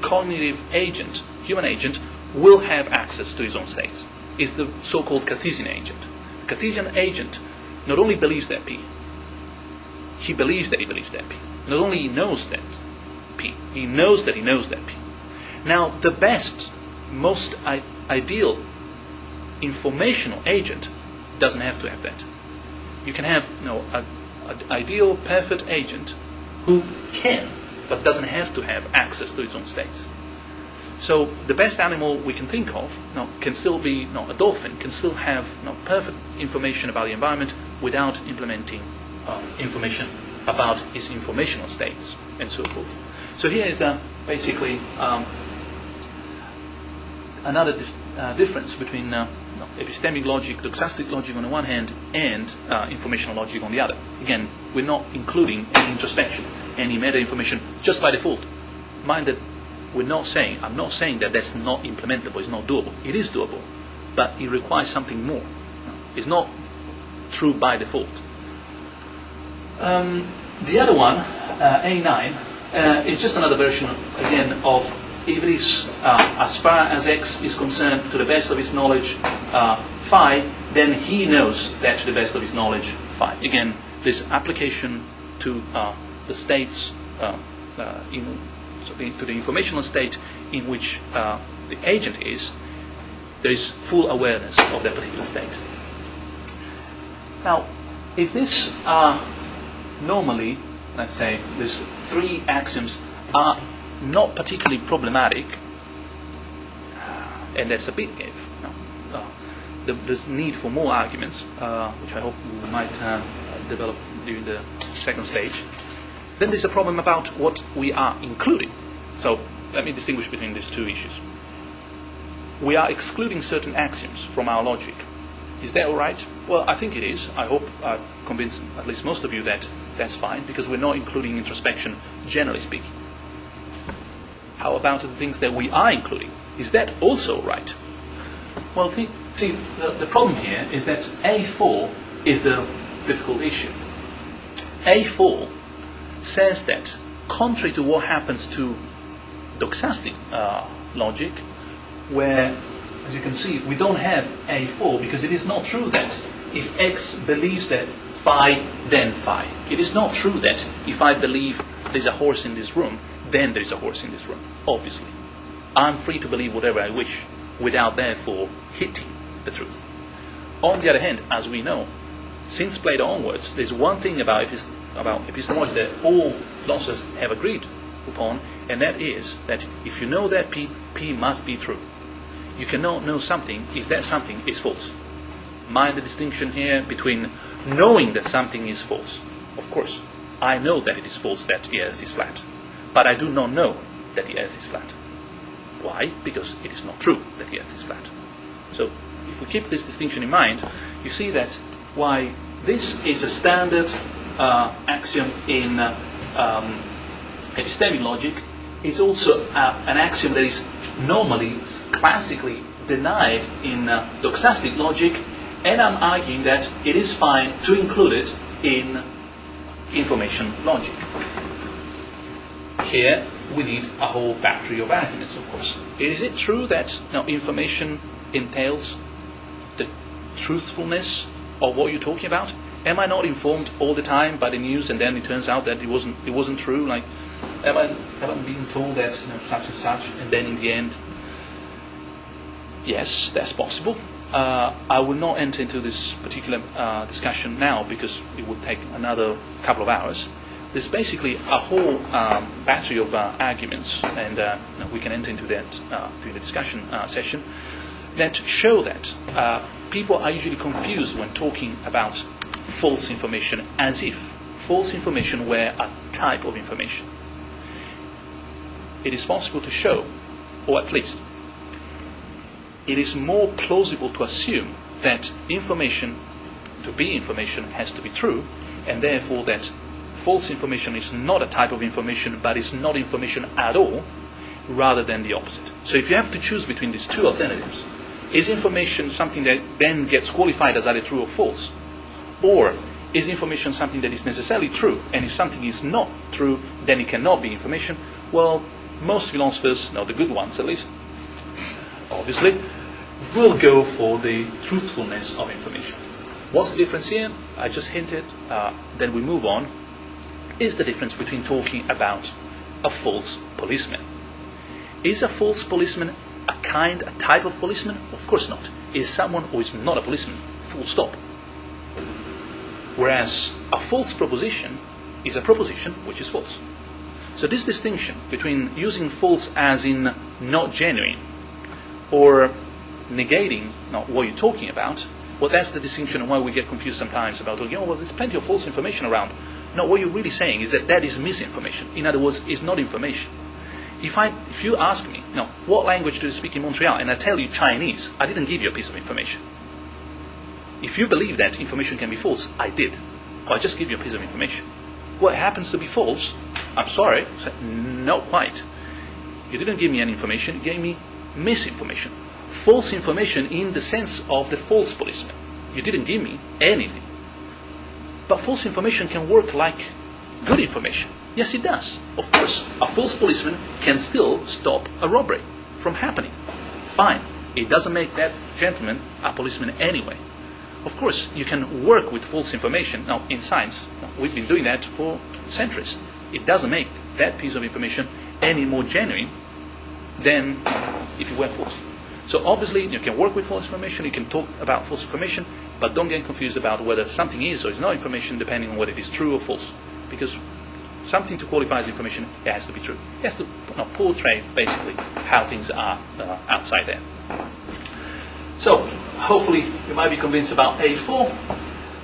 cognitive agent, human agent, will have access to his own states. Is the so-called Cartesian agent. The Cartesian agent not only believes that P, he believes that he believes that P. Not only he knows that P, he knows that he knows that P. Now, the best, most ideal informational agent doesn't have to have that. You can have an ideal, perfect agent who can, but doesn't have to have access to its own states. So the best animal we can think of can still be a dolphin, can still have perfect information about the environment without implementing information about its informational states and so forth. So here is basically another difference between epistemic logic, doxastic logic on the one hand, and informational logic on the other. Again, we're not including any introspection, any meta information just by default. Mind that I'm not saying that that's not implementable, it's not doable. It is doable, but it requires something more. It's not true by default. The other one, A9, is just another version, again, of if it is, as far as X is concerned, to the best of his knowledge, phi, then he knows that to the best of his knowledge, phi. Again, this application to the states, to the informational state in which the agent is, there is full awareness of that particular state. Now, if this normally, let's say, these three axioms are not particularly problematic, and that's a big if. There's need for more arguments, which I hope we might develop during the second stage. Then there's a problem about what we are including. So let me distinguish between these two issues. We are excluding certain axioms from our logic. Is that all right? Well, I think it is. I hope I've convinced at least most of you that that's fine, because we're not including introspection, generally speaking. How about the things that we are including? Is that also right? Well, see, the problem here is that A4 is the difficult issue. A4 says that, contrary to what happens to doxastic logic, where, as you can see, we don't have A4, because it is not true that if X believes that phi, then phi. It is not true that if I believe there's a horse in this room, then there's a horse in this room. Obviously, I'm free to believe whatever I wish, without therefore hitting the truth. On the other hand, as we know, since Plato onwards, there's one thing about epistemology that all philosophers have agreed upon, and that is that if you know that P must be true. You cannot know something if that something is false. Mind the distinction here between knowing that something is false. Of course, I know that it is false that the earth is flat, but I do not know that the earth is flat. Why? Because it is not true that the earth is flat. So, if we keep this distinction in mind, you see that why this is a standard axiom in epistemic logic, is also an axiom that is normally, classically denied in doxastic logic, and I'm arguing that it is fine to include it in information logic. Here we need a whole battery of arguments, of course. Is it true that information entails the truthfulness of what you're talking about? Am I not informed all the time by the news, and then it turns out that it wasn't true? Like, am I being told that such and such, and then in the end, yes, that's possible. I will not enter into this particular discussion now, because it would take another couple of hours. There's basically a whole battery of arguments, and we can enter into that during the discussion session, that show that people are usually confused when talking about false information, as if false information were a type of information. It is possible to show, or at least it is more plausible to assume that information, to be information, has to be true, and therefore that false information is not a type of information, but is not information at all, rather than the opposite. So if you have to choose between these two alternatives, is information something that then gets qualified as either true or false? Or is information something that is necessarily true, and if something is not true, then it cannot be information? Well, most philosophers, the good ones at least, obviously, will go for the truthfulness of information. What's the difference here? I just hinted, then we move on. Is the difference between talking about a false policeman? Is a false policeman a type of policeman? Of course not. Is someone who is not a policeman, full stop. Whereas a false proposition is a proposition which is false. So this distinction between using false as in not genuine, or negating what you're talking about, well, that's the distinction, and why we get confused sometimes about talking, well, there's plenty of false information around. No, what you're really saying is that is misinformation. In other words, it's not information. If you ask me, what language do you speak in Montreal, and I tell you Chinese, I didn't give you a piece of information. If you believe that information can be false, I did. I just give you a piece of information. What happens to be false, I'm sorry, not quite. You didn't give me any information, you gave me misinformation. False information in the sense of the false policeman. You didn't give me anything. But false information can work like good information. Yes, it does. Of course, a false policeman can still stop a robbery from happening. Fine. It doesn't make that gentleman a policeman anyway. Of course, you can work with false information. Now, in science, we've been doing that for centuries. It doesn't make that piece of information any more genuine than if it were false. So obviously, you can work with false information, you can talk about false information, but don't get confused about whether something is or is not information depending on whether it is true or false. Because something to qualify as information, it has to be true. It has to portray basically how things are outside there. So hopefully you might be convinced about A4.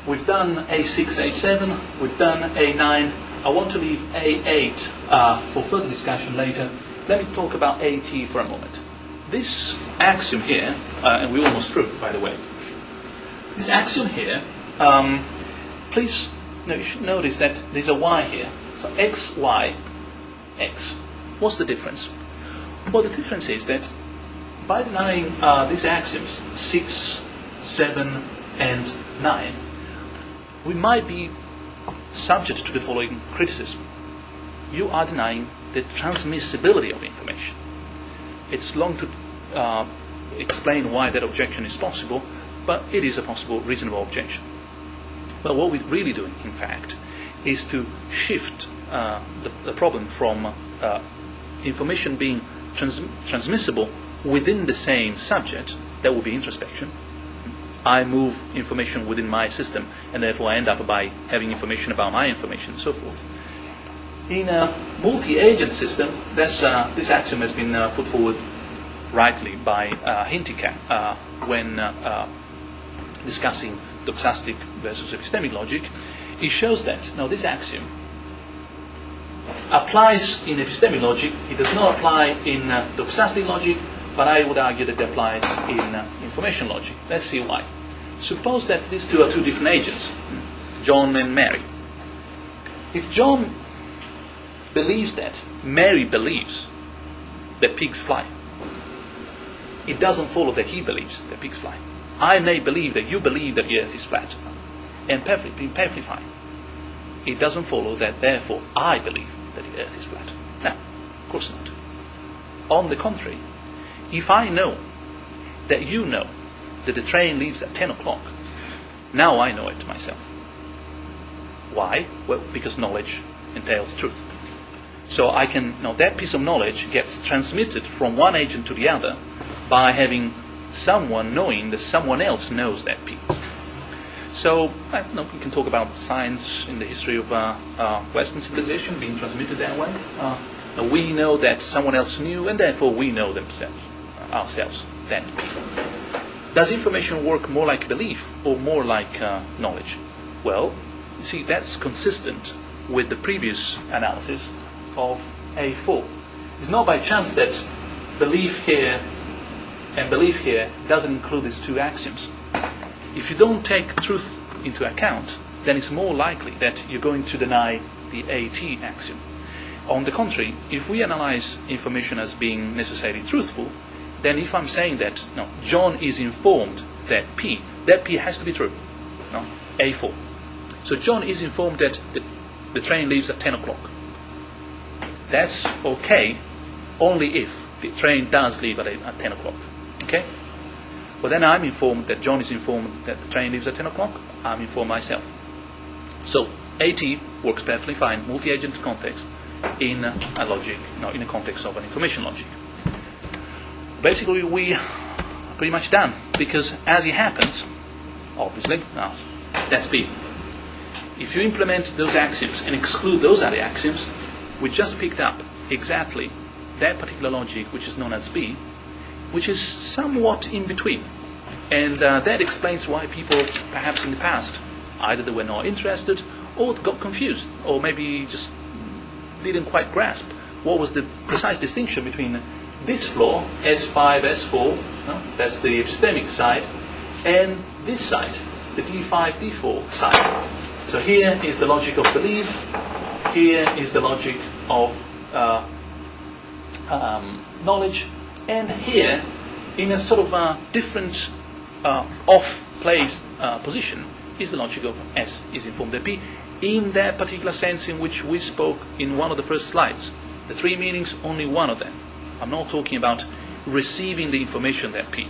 We've done A6, A7, we've done A9. I want to leave A8 for further discussion later. Let me talk about AT for a moment. This axiom here, and we're almost through, by the way. This axiom here, please, you should notice that there's a y here. So x, y, x. What's the difference? Well, the difference is that by denying these axioms, 6, 7, and 9, we might be subject to the following criticism. You are denying the transmissibility of information. It's long to explain why that objection is possible, but it is a possible, reasonable objection. But what we're really doing, in fact, is to shift the problem from information being transmissible within the same subject, that would be introspection. I move information within my system, and therefore I end up by having information about my information, and so forth. In a multi-agent system, this axiom has been put forward rightly by Hintika when discussing doxastic versus epistemic logic. It shows that this axiom applies in epistemic logic. It does not apply in doxastic logic, but I would argue that it applies in information logic. Let's see why. Suppose that these two are two different agents, John and Mary. If John believes that Mary believes that pigs fly, it doesn't follow that he believes that pigs fly. I may believe that you believe that the earth is flat, and perfectly fine. It doesn't follow that therefore I believe that the earth is flat. No, of course not. On the contrary, if I know that you know that the train leaves at 10 o'clock, now I know it myself. Why? Well, because knowledge entails truth. So I can, that piece of knowledge gets transmitted from one agent to the other by having someone knowing that someone else knows that piece. So, we can talk about science in the history of Western civilization being transmitted that way. We know that someone else knew, and therefore we know ourselves that piece. Does information work more like belief or more like knowledge? Well, you see, that's consistent with the previous analysis of A4. It's not by chance that belief here and belief here doesn't include these two axioms. If you don't take truth into account, then it's more likely that you're going to deny the AT axiom. On the contrary, if we analyze information as being necessarily truthful, then if I'm saying that John is informed that P has to be true. A4. So John is informed that the train leaves at 10 o'clock. That's okay only if the train does leave at 10 o'clock. Okay? But then I'm informed that John is informed that the train leaves at 10 o'clock. I'm informed myself. So AT works perfectly fine, multi-agent context, in a logic, in a context of an information logic. Basically, we are pretty much done, because as it happens, obviously, that's B. If you implement those axioms and exclude those other axioms, we just picked up exactly that particular logic, which is known as B, which is somewhat in between. And that explains why people, perhaps in the past, either they were not interested or got confused, or maybe just didn't quite grasp what was the precise distinction between this floor, S5, S4, that's the epistemic side, and this side, the D5, D4 side. So here is the logic of belief, here is the logic of knowledge, and here, in a sort of different off-placed position, is the logic of S is informed by P, in that particular sense in which we spoke in one of the first slides. The three meanings, only one of them. I'm not talking about receiving the information that P.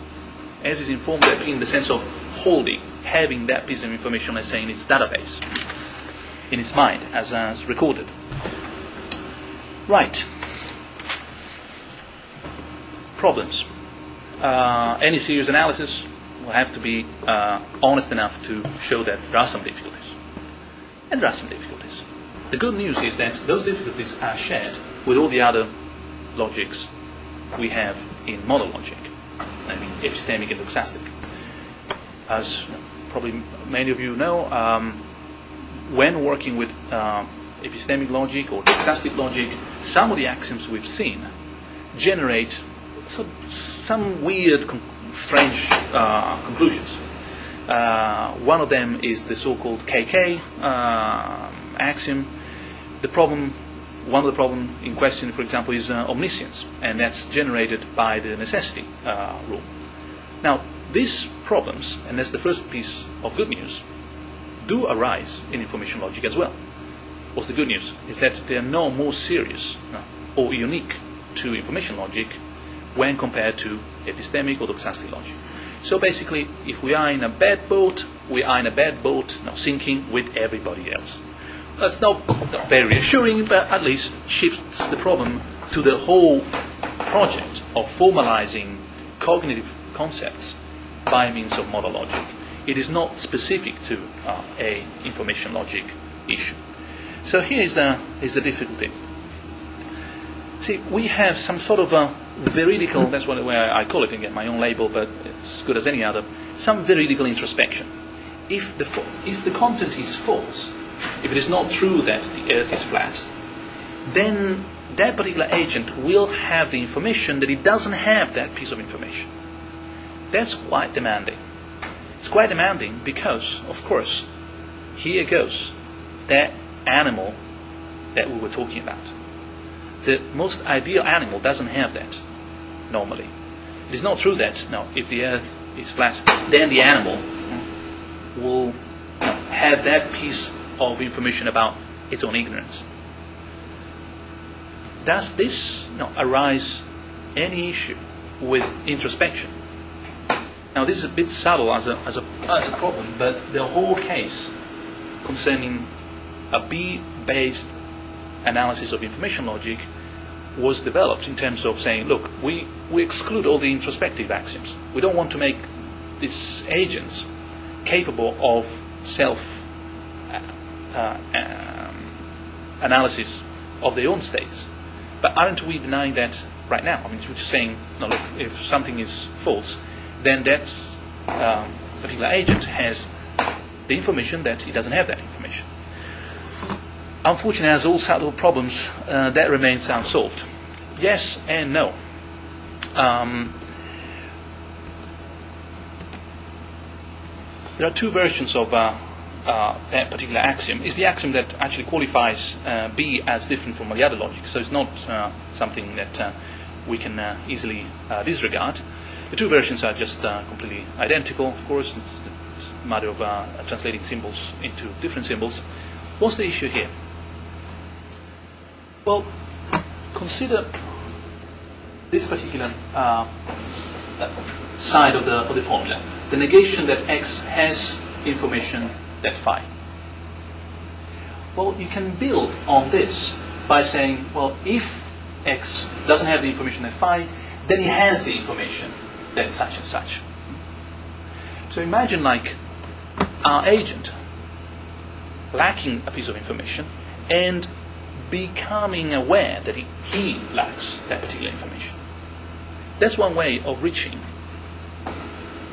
S is informed by P in the sense of holding, having that piece of information, let's say, in its database, in its mind, as recorded. Right. Problems. Any serious analysis will have to be honest enough to show that there are some difficulties. And there are some difficulties. The good news is that those difficulties are shared with all the other logics we have in model logic, I mean epistemic and doxastic. As probably many of you know, when working with epistemic logic or doxastic logic, some of the axioms we've seen generate some weird, strange conclusions. One of them is the so-called KK axiom. One of the problems in question, for example, is omniscience, and that's generated by the necessity rule. Now, these problems, and that's the first piece of good news, do arise in information logic as well. What's the good news? Is that they are no more serious or unique to information logic when compared to epistemic or doxastic logic. So basically, if we are in a bad boat, we are in a bad boat, sinking with everybody else. That's not very reassuring, but at least shifts the problem to the whole project of formalizing cognitive concepts by means of model logic. It is not specific to a information logic issue. So here is the difficulty. See, we have some sort of a veridical, that's what I call it, again, my own label, but it's as good as any other, some veridical introspection. If the content is false, if it is not true that the Earth is flat, then that particular agent will have the information that it doesn't have that piece of information. That's quite demanding. It's quite demanding because, of course, here goes that animal that we were talking about. The most ideal animal doesn't have that normally. It is not true that, if the Earth is flat, then the animal will have that piece of information about its own ignorance. Does this arise any issue with introspection? Now this is a bit subtle as a problem, but the whole case concerning a B-based analysis of information logic was developed in terms of saying, look, we exclude all the introspective axioms. We don't want to make these agents capable of analysis of their own states. But aren't we denying that right now? I mean, we're just saying, no, look, if something is false, then that particular agent has the information that it doesn't have that information. Unfortunately, as all subtle problems, that remains unsolved. Yes and no. There are two versions of that particular axiom. Is the axiom that actually qualifies B as different from the other logic, so it's not something that we can easily disregard. The two versions are just completely identical, of course. It's a matter of translating symbols into different symbols. What's the issue here? Well, consider this particular side of the formula. The negation that X has information that phi. Well, you can build on this by saying, well, if X doesn't have the information that phi, then it has the information that such and such. So imagine like our agent lacking a piece of information and becoming aware that he lacks that particular information. That's one way of reaching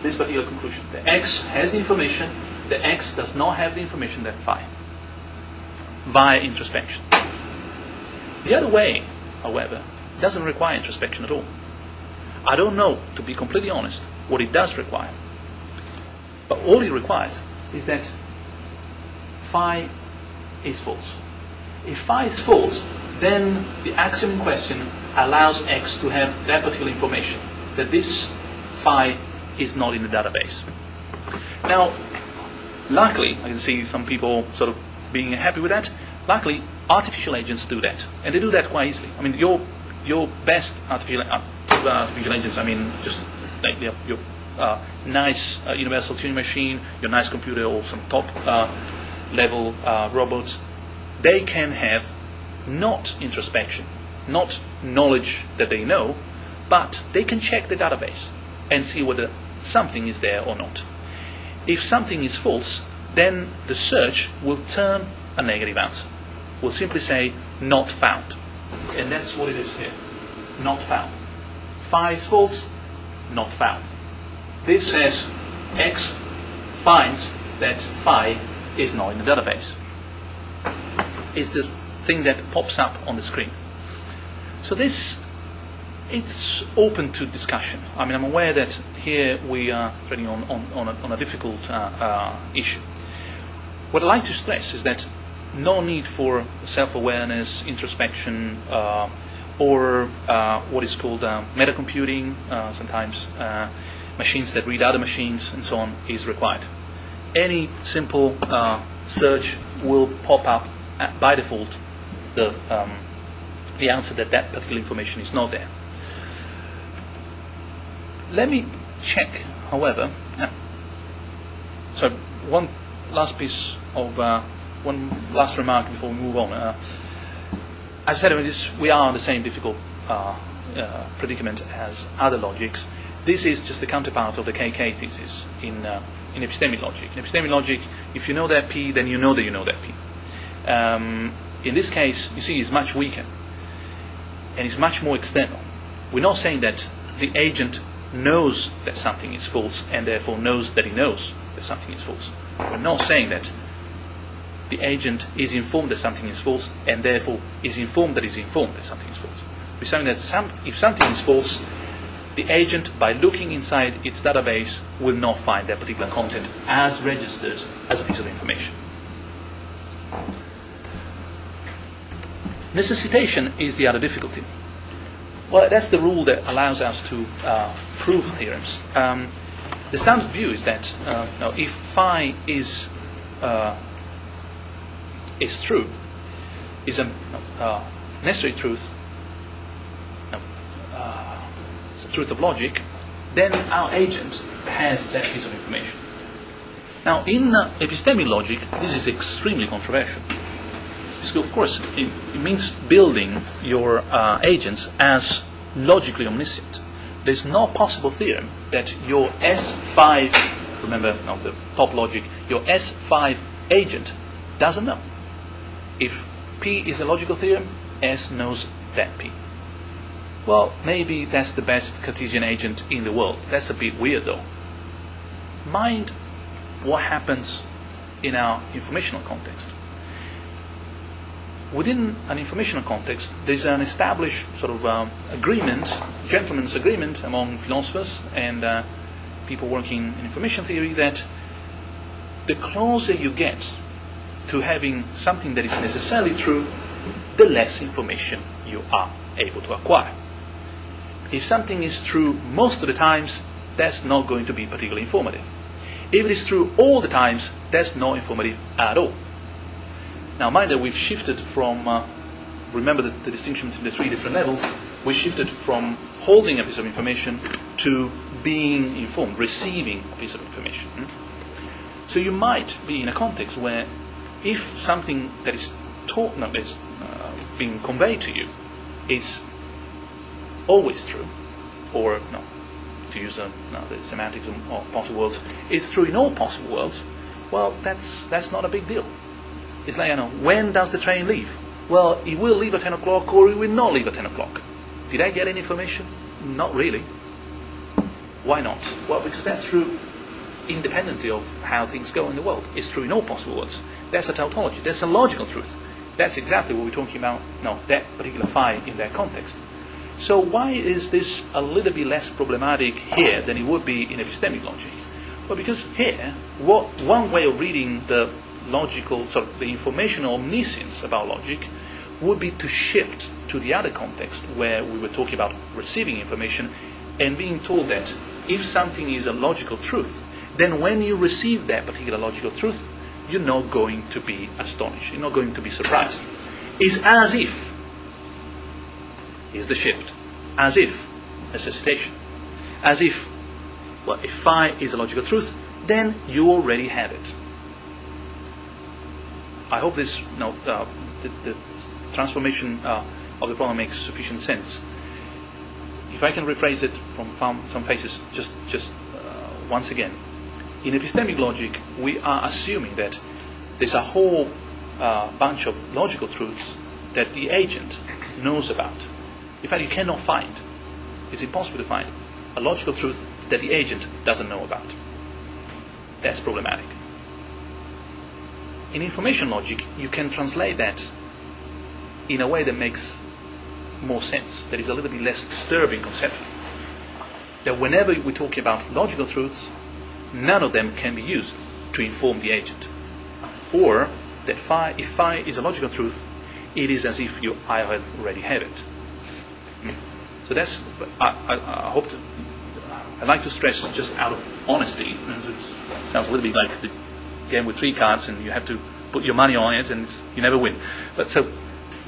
this particular conclusion. The X has the information, the X does not have the information that phi, via introspection. The other way however, doesn't require introspection at all. I don't know, to be completely honest, what it does require. But all it requires is that phi is false. If phi is false, then the axiom in question allows X to have that particular information, that this phi is not in the database. Now, luckily, I can see some people sort of being happy with that. Luckily, artificial agents do that, and they do that quite easily. I mean, your best artificial agents, I mean, just like your nice universal tuning machine, your nice computer, or some top level robots, they can have not introspection, not knowledge that they know, but they can check the database and see whether something is there or not. If something is false, then the search will turn a negative answer. We'll simply say not found. And that's what it is here. Not found. Phi is false, not found. This says X finds that phi is not in the database. Is the thing that pops up on the screen. So this, it's open to discussion. I mean, I'm aware that here we are treading on a difficult issue. What I'd like to stress is that no need for self-awareness, introspection, or what is called metacomputing, sometimes machines that read other machines and so on, is required. Any simple search will pop up by default the answer that that particular information is not there. Let me check, however. So one last piece of one last remark before we move on. As I said, I mean, we are in the same difficult predicament as other logics. This is just the counterpart of the KK thesis in epistemic logic. In epistemic logic, if you know that P, then you know that you know that P. In this case, you see, it's much weaker and it's much more external. We're not saying that the agent knows that something is false and therefore knows that he knows that something is false. We're not saying that the agent is informed that something is false and therefore is informed that he's informed that something is false. We're saying that if something is false, the agent, by looking inside its database, will not find that particular content as registered as a piece of information. Necessitation is the other difficulty. Well, that's the rule that allows us to prove theorems. The standard view is that if phi is true, is a necessary truth, it's a truth of logic, then our agent has that piece of information. Now, in epistemic logic, this is extremely controversial. So, of course, it means building your agents as logically omniscient. There's no possible theorem that your S5, remember the top logic, your S5 agent doesn't know. If P is a logical theorem, S knows that P. Well, maybe that's the best Cartesian agent in the world. That's a bit weird, though. Mind what happens in our informational context. Within an informational context, there's an established sort of agreement, gentleman's agreement among philosophers and people working in information theory, that the closer you get to having something that is necessarily true, the less information you are able to acquire. If something is true most of the times, that's not going to be particularly informative. If it is true all the times, that's not informative at all. Now, mind that we've shifted from, remember the distinction between the three different levels, we shifted from holding a piece of information to being informed, receiving a piece of information. So you might be in a context where if something that is taught, is being conveyed to you is always true, or to use the semantics of possible worlds, is true in all possible worlds, well, that's not a big deal. It's like, when does the train leave? Well, it will leave at 10 o'clock or it will not leave at 10 o'clock. Did I get any information? Not really. Why not? Well, because that's true independently of how things go in the world. It's true in all possible worlds. That's a tautology. That's a logical truth. that's exactly what we're talking about, no, that particular phi in that context. So why is this a little bit less problematic here than it would be in epistemic logic? Well, because here, one way of reading the logical, sort of the informational omniscience about logic would be to shift to the other context where we were talking about receiving information and being told that if something is a logical truth, then when you receive that particular logical truth, you're not going to be astonished, you're not going to be surprised. It's as if, here's the shift, as if necessitation, as if, well, if phi is a logical truth, then you already have it. I hope this, the transformation of the problem makes sufficient sense. If I can rephrase it from some phases, just once again, in epistemic logic, we are assuming that there's a whole bunch of logical truths that the agent knows about. In fact, you cannot find, it's impossible to find, a logical truth that the agent doesn't know about. That's problematic. In information logic, you can translate that in a way that makes more sense, that is a little bit less disturbing conceptually. That whenever we're talking about logical truths, none of them can be used to inform the agent. Or that if phi is a logical truth, it is as if I already have it. So that's, I hope to, I'd like to stress just out of honesty, it sounds a little bit like the game with 3 cards and you have to put your money on it and you never win. But so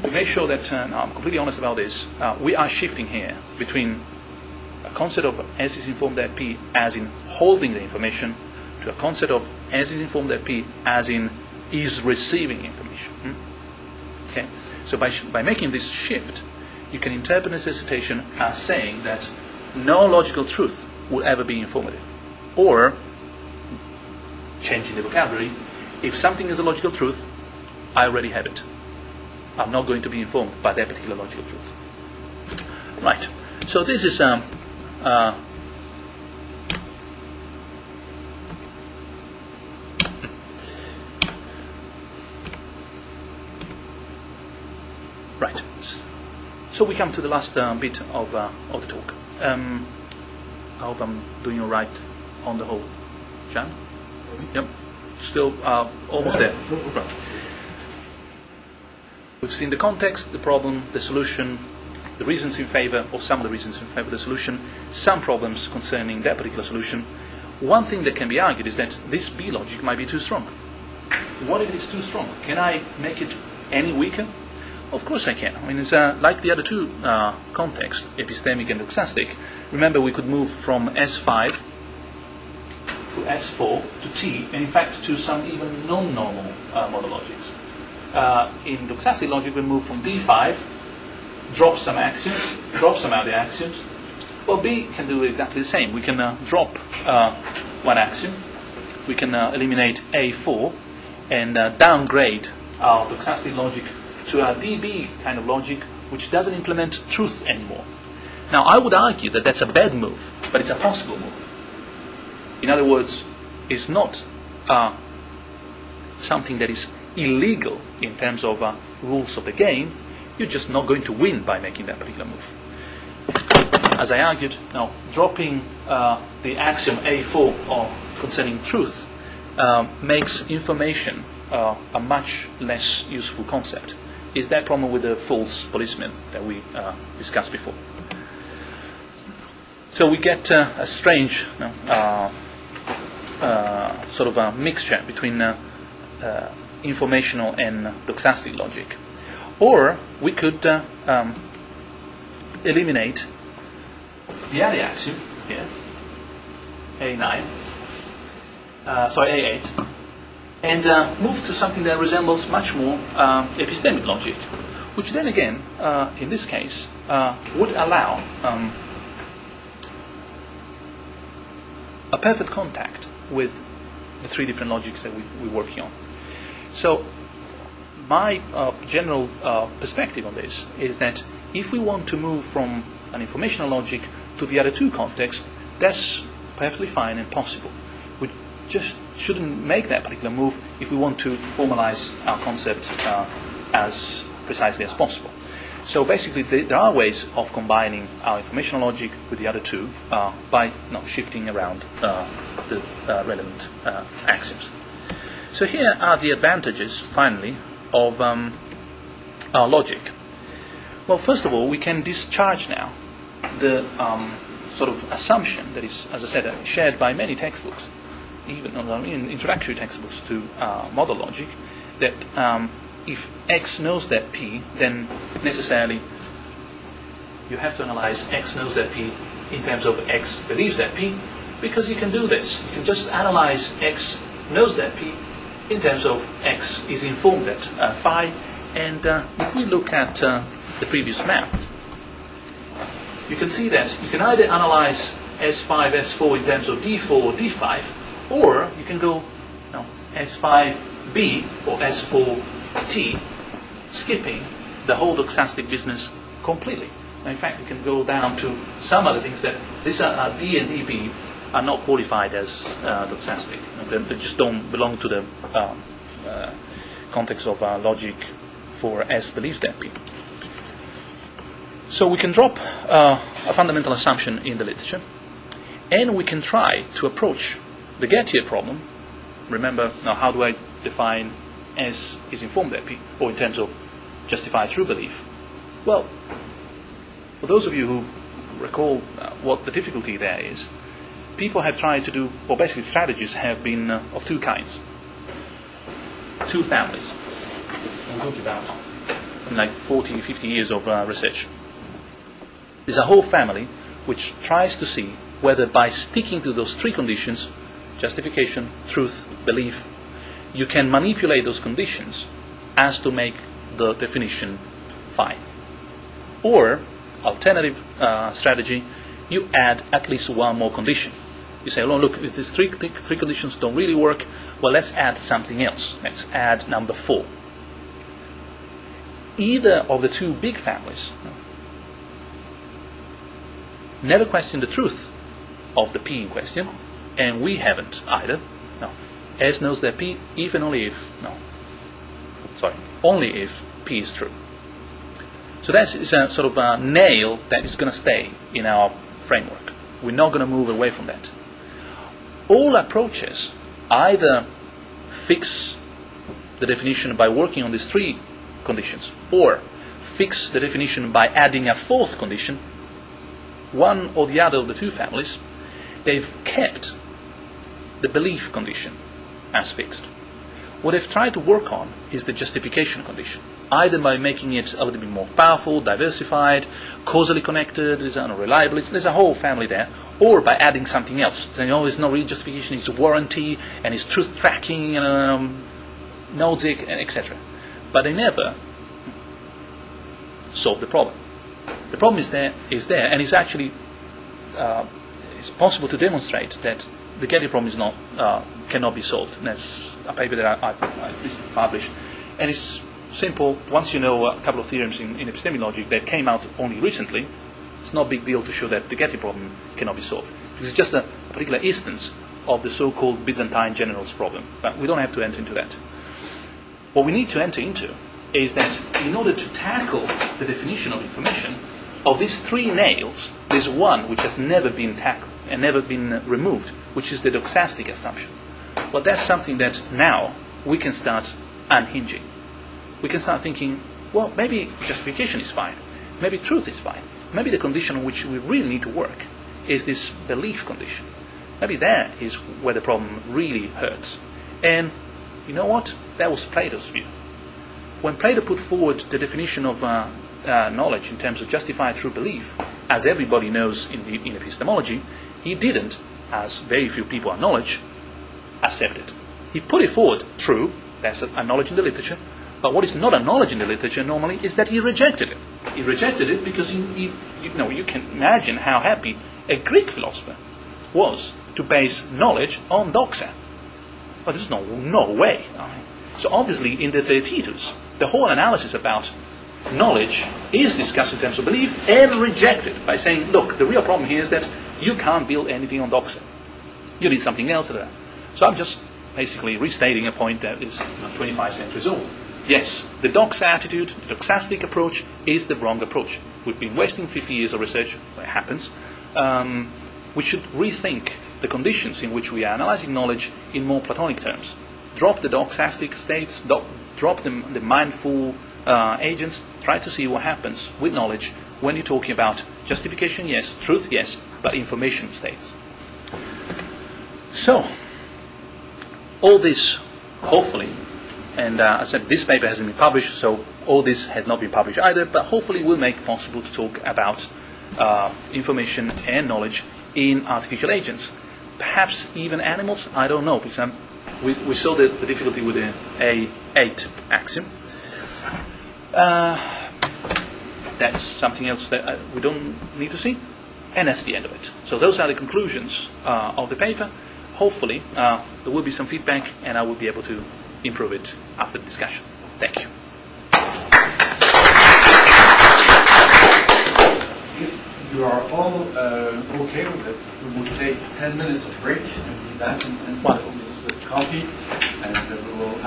to make sure that I'm completely honest about this, we are shifting here between a concept of as is informed IP as in holding the information to a concept of as is informed IP as in is receiving information. Okay, so by making this shift, you can interpret necessitation as saying that no logical truth will ever be informative, or changing the vocabulary, if something is a logical truth, I already have it. I'm not going to be informed by that particular logical truth. Right. So this is right. So we come to the last bit of the talk. I hope I'm doing all right on the whole. Jan? Yep. Still almost there. Right. We've seen the context, the problem, the solution, the reasons in favor, or some of the reasons in favor of the solution, some problems concerning that particular solution. One thing that can be argued is that this B logic might be too strong. What if it's too strong? Can I make it any weaker? Of course I can. I mean, it's like the other two contexts, epistemic and doxastic. Remember, we could move from S5 to S4 to T, and in fact to some even non-normal model logics. In doxastic logic, we move from D5, drop some axioms, drop some other axioms. Well, B can do exactly the same. We can drop one axiom, we can eliminate A4, and downgrade our doxastic logic to a DB kind of logic, which doesn't implement truth anymore. Now, I would argue that that's a bad move, but it's a possible move. In other words, it's not something that is illegal in terms of rules of the game. You're just not going to win by making that particular move. As I argued, now dropping the axiom A4 concerning truth makes information a much less useful concept. Is that problem with the false policeman that we discussed before? So we get a strange sort of a mixture between informational and doxastic logic. Or we could eliminate the other axiom here, A8, and move to something that resembles much more epistemic logic, which then again, in this case, would allow a perfect contact with the 3 different logics that we're working on. So my general perspective on this is that if we want to move from an informational logic to the other 2 contexts, that's perfectly fine and possible. We just shouldn't make that particular move if we want to formalize our concept as precisely as possible. So basically, there are ways of combining our informational logic with the other two by shifting around the relevant axioms. So here are the advantages, finally, of our logic. Well, first of all, we can discharge now the sort of assumption that is, as I said, shared by many textbooks, even in introductory textbooks to model logic, that if X knows that P, then necessarily you have to analyze X knows that P in terms of X believes that P, because you can do this. You can just analyze X knows that P in terms of X is informed that phi, and if we look at the previous map, you can see that you can either analyze S5, S4 in terms of D4 or D5, or you can go S5B or S4T, skipping the whole doxastic business completely. And in fact, you can go down to some other things that these are D and DB are not qualified as doxastic. They just don't belong to the context of logic for S believes that P. So we can drop a fundamental assumption in the literature, and we can try to approach the Gettier problem. Remember, now how do I define S is informed that P, or in terms of justified true belief? Well, for those of you who recall what the difficulty there is, people have tried to do, well, basically strategies have been of two kinds. Two families. I'm talking about like 40, 50 years of research. There's a whole family which tries to see whether by sticking to those three conditions, justification, truth, belief, you can manipulate those conditions as to make the definition fine. Or, alternative strategy, you add at least one more condition. You say, oh, look, if these three conditions don't really work, well, let's add something else. Let's add number 4. Either of the two big families never question the truth of the P in question, and we haven't either. No. S knows that P, even only if, only if P is true. So that is a sort of a nail that is going to stay in our framework. We're not going to move away from that. All approaches either fix the definition by working on these three conditions, or fix the definition by adding a fourth condition. One or the other of the two families, they've kept the belief condition as fixed. What they've tried to work on is the justification condition, either by making it a little bit more powerful, diversified, causally connected, there's unreliable, there's a whole family there, or by adding something else. So, it's not really justification, it's warranty, and it's truth tracking, and nozic, and etc. But they never solve the problem. The problem is there, and it's actually it's possible to demonstrate that the Gettier problem is not cannot be solved. And that's a paper that I recently published, and it's simple. Once you know a couple of theorems in epistemic logic that came out only recently, it's not a big deal to show that the Gettier problem cannot be solved, because it's just a particular instance of the so-called Byzantine generals problem. But we don't have to enter into that. What we need to enter into is that in order to tackle the definition of information, of these three nails, there's one which has never been tackled and never been removed, which is the doxastic assumption. Well, that's something that now we can start unhinging. We can start thinking, well, maybe justification is fine, maybe truth is fine, maybe the condition on which we really need to work is this belief condition. Maybe that is where the problem really hurts. And you know what? That was Plato's view. When Plato put forward the definition of knowledge in terms of justified true belief, as everybody knows in epistemology, he didn't, as very few people acknowledge, accept it. He put it forward, true, that's a knowledge in the literature, but what is not a knowledge in the literature normally is that he rejected it. He rejected it because you can imagine how happy a Greek philosopher was to base knowledge on doxa. But there's no way. So obviously in the Theaetetus, the whole analysis about knowledge is discussed in terms of belief and rejected by saying, look, the real problem here is that you can't build anything on doxa. You need something else. So I'm just basically restating a point that is 25 centuries old. yes, the dox attitude, the doxastic approach is the wrong approach. We've been wasting 50 years of research. It happens. We should rethink the conditions in which we are analyzing knowledge in more Platonic terms. Drop the doxastic states, drop the mindful agents. Try to see what happens with knowledge when you're talking about justification, yes, truth, yes, but information states. So, all this, hopefully, and as I said, this paper hasn't been published, so all this has not been published either, but hopefully will make it possible to talk about information and knowledge in artificial agents. Perhaps even animals, I don't know, because we saw the difficulty with the A8 axiom. That's something else that we don't need to see, and that's the end of it. So those are the conclusions of the paper. Hopefully there will be some feedback, and I will be able to improve it after the discussion. Thank you. You are all okay with it. We will take 10 minutes of break and be back in 10 minutes with coffee, and we will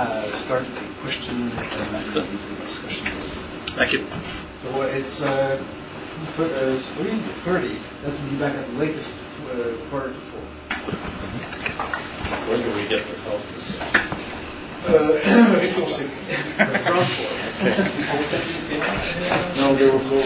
start the question and answer discussion. Thank you. So it's 3:30. Let's be back at the latest 3:45. Where do we get the coffee? No, they will go.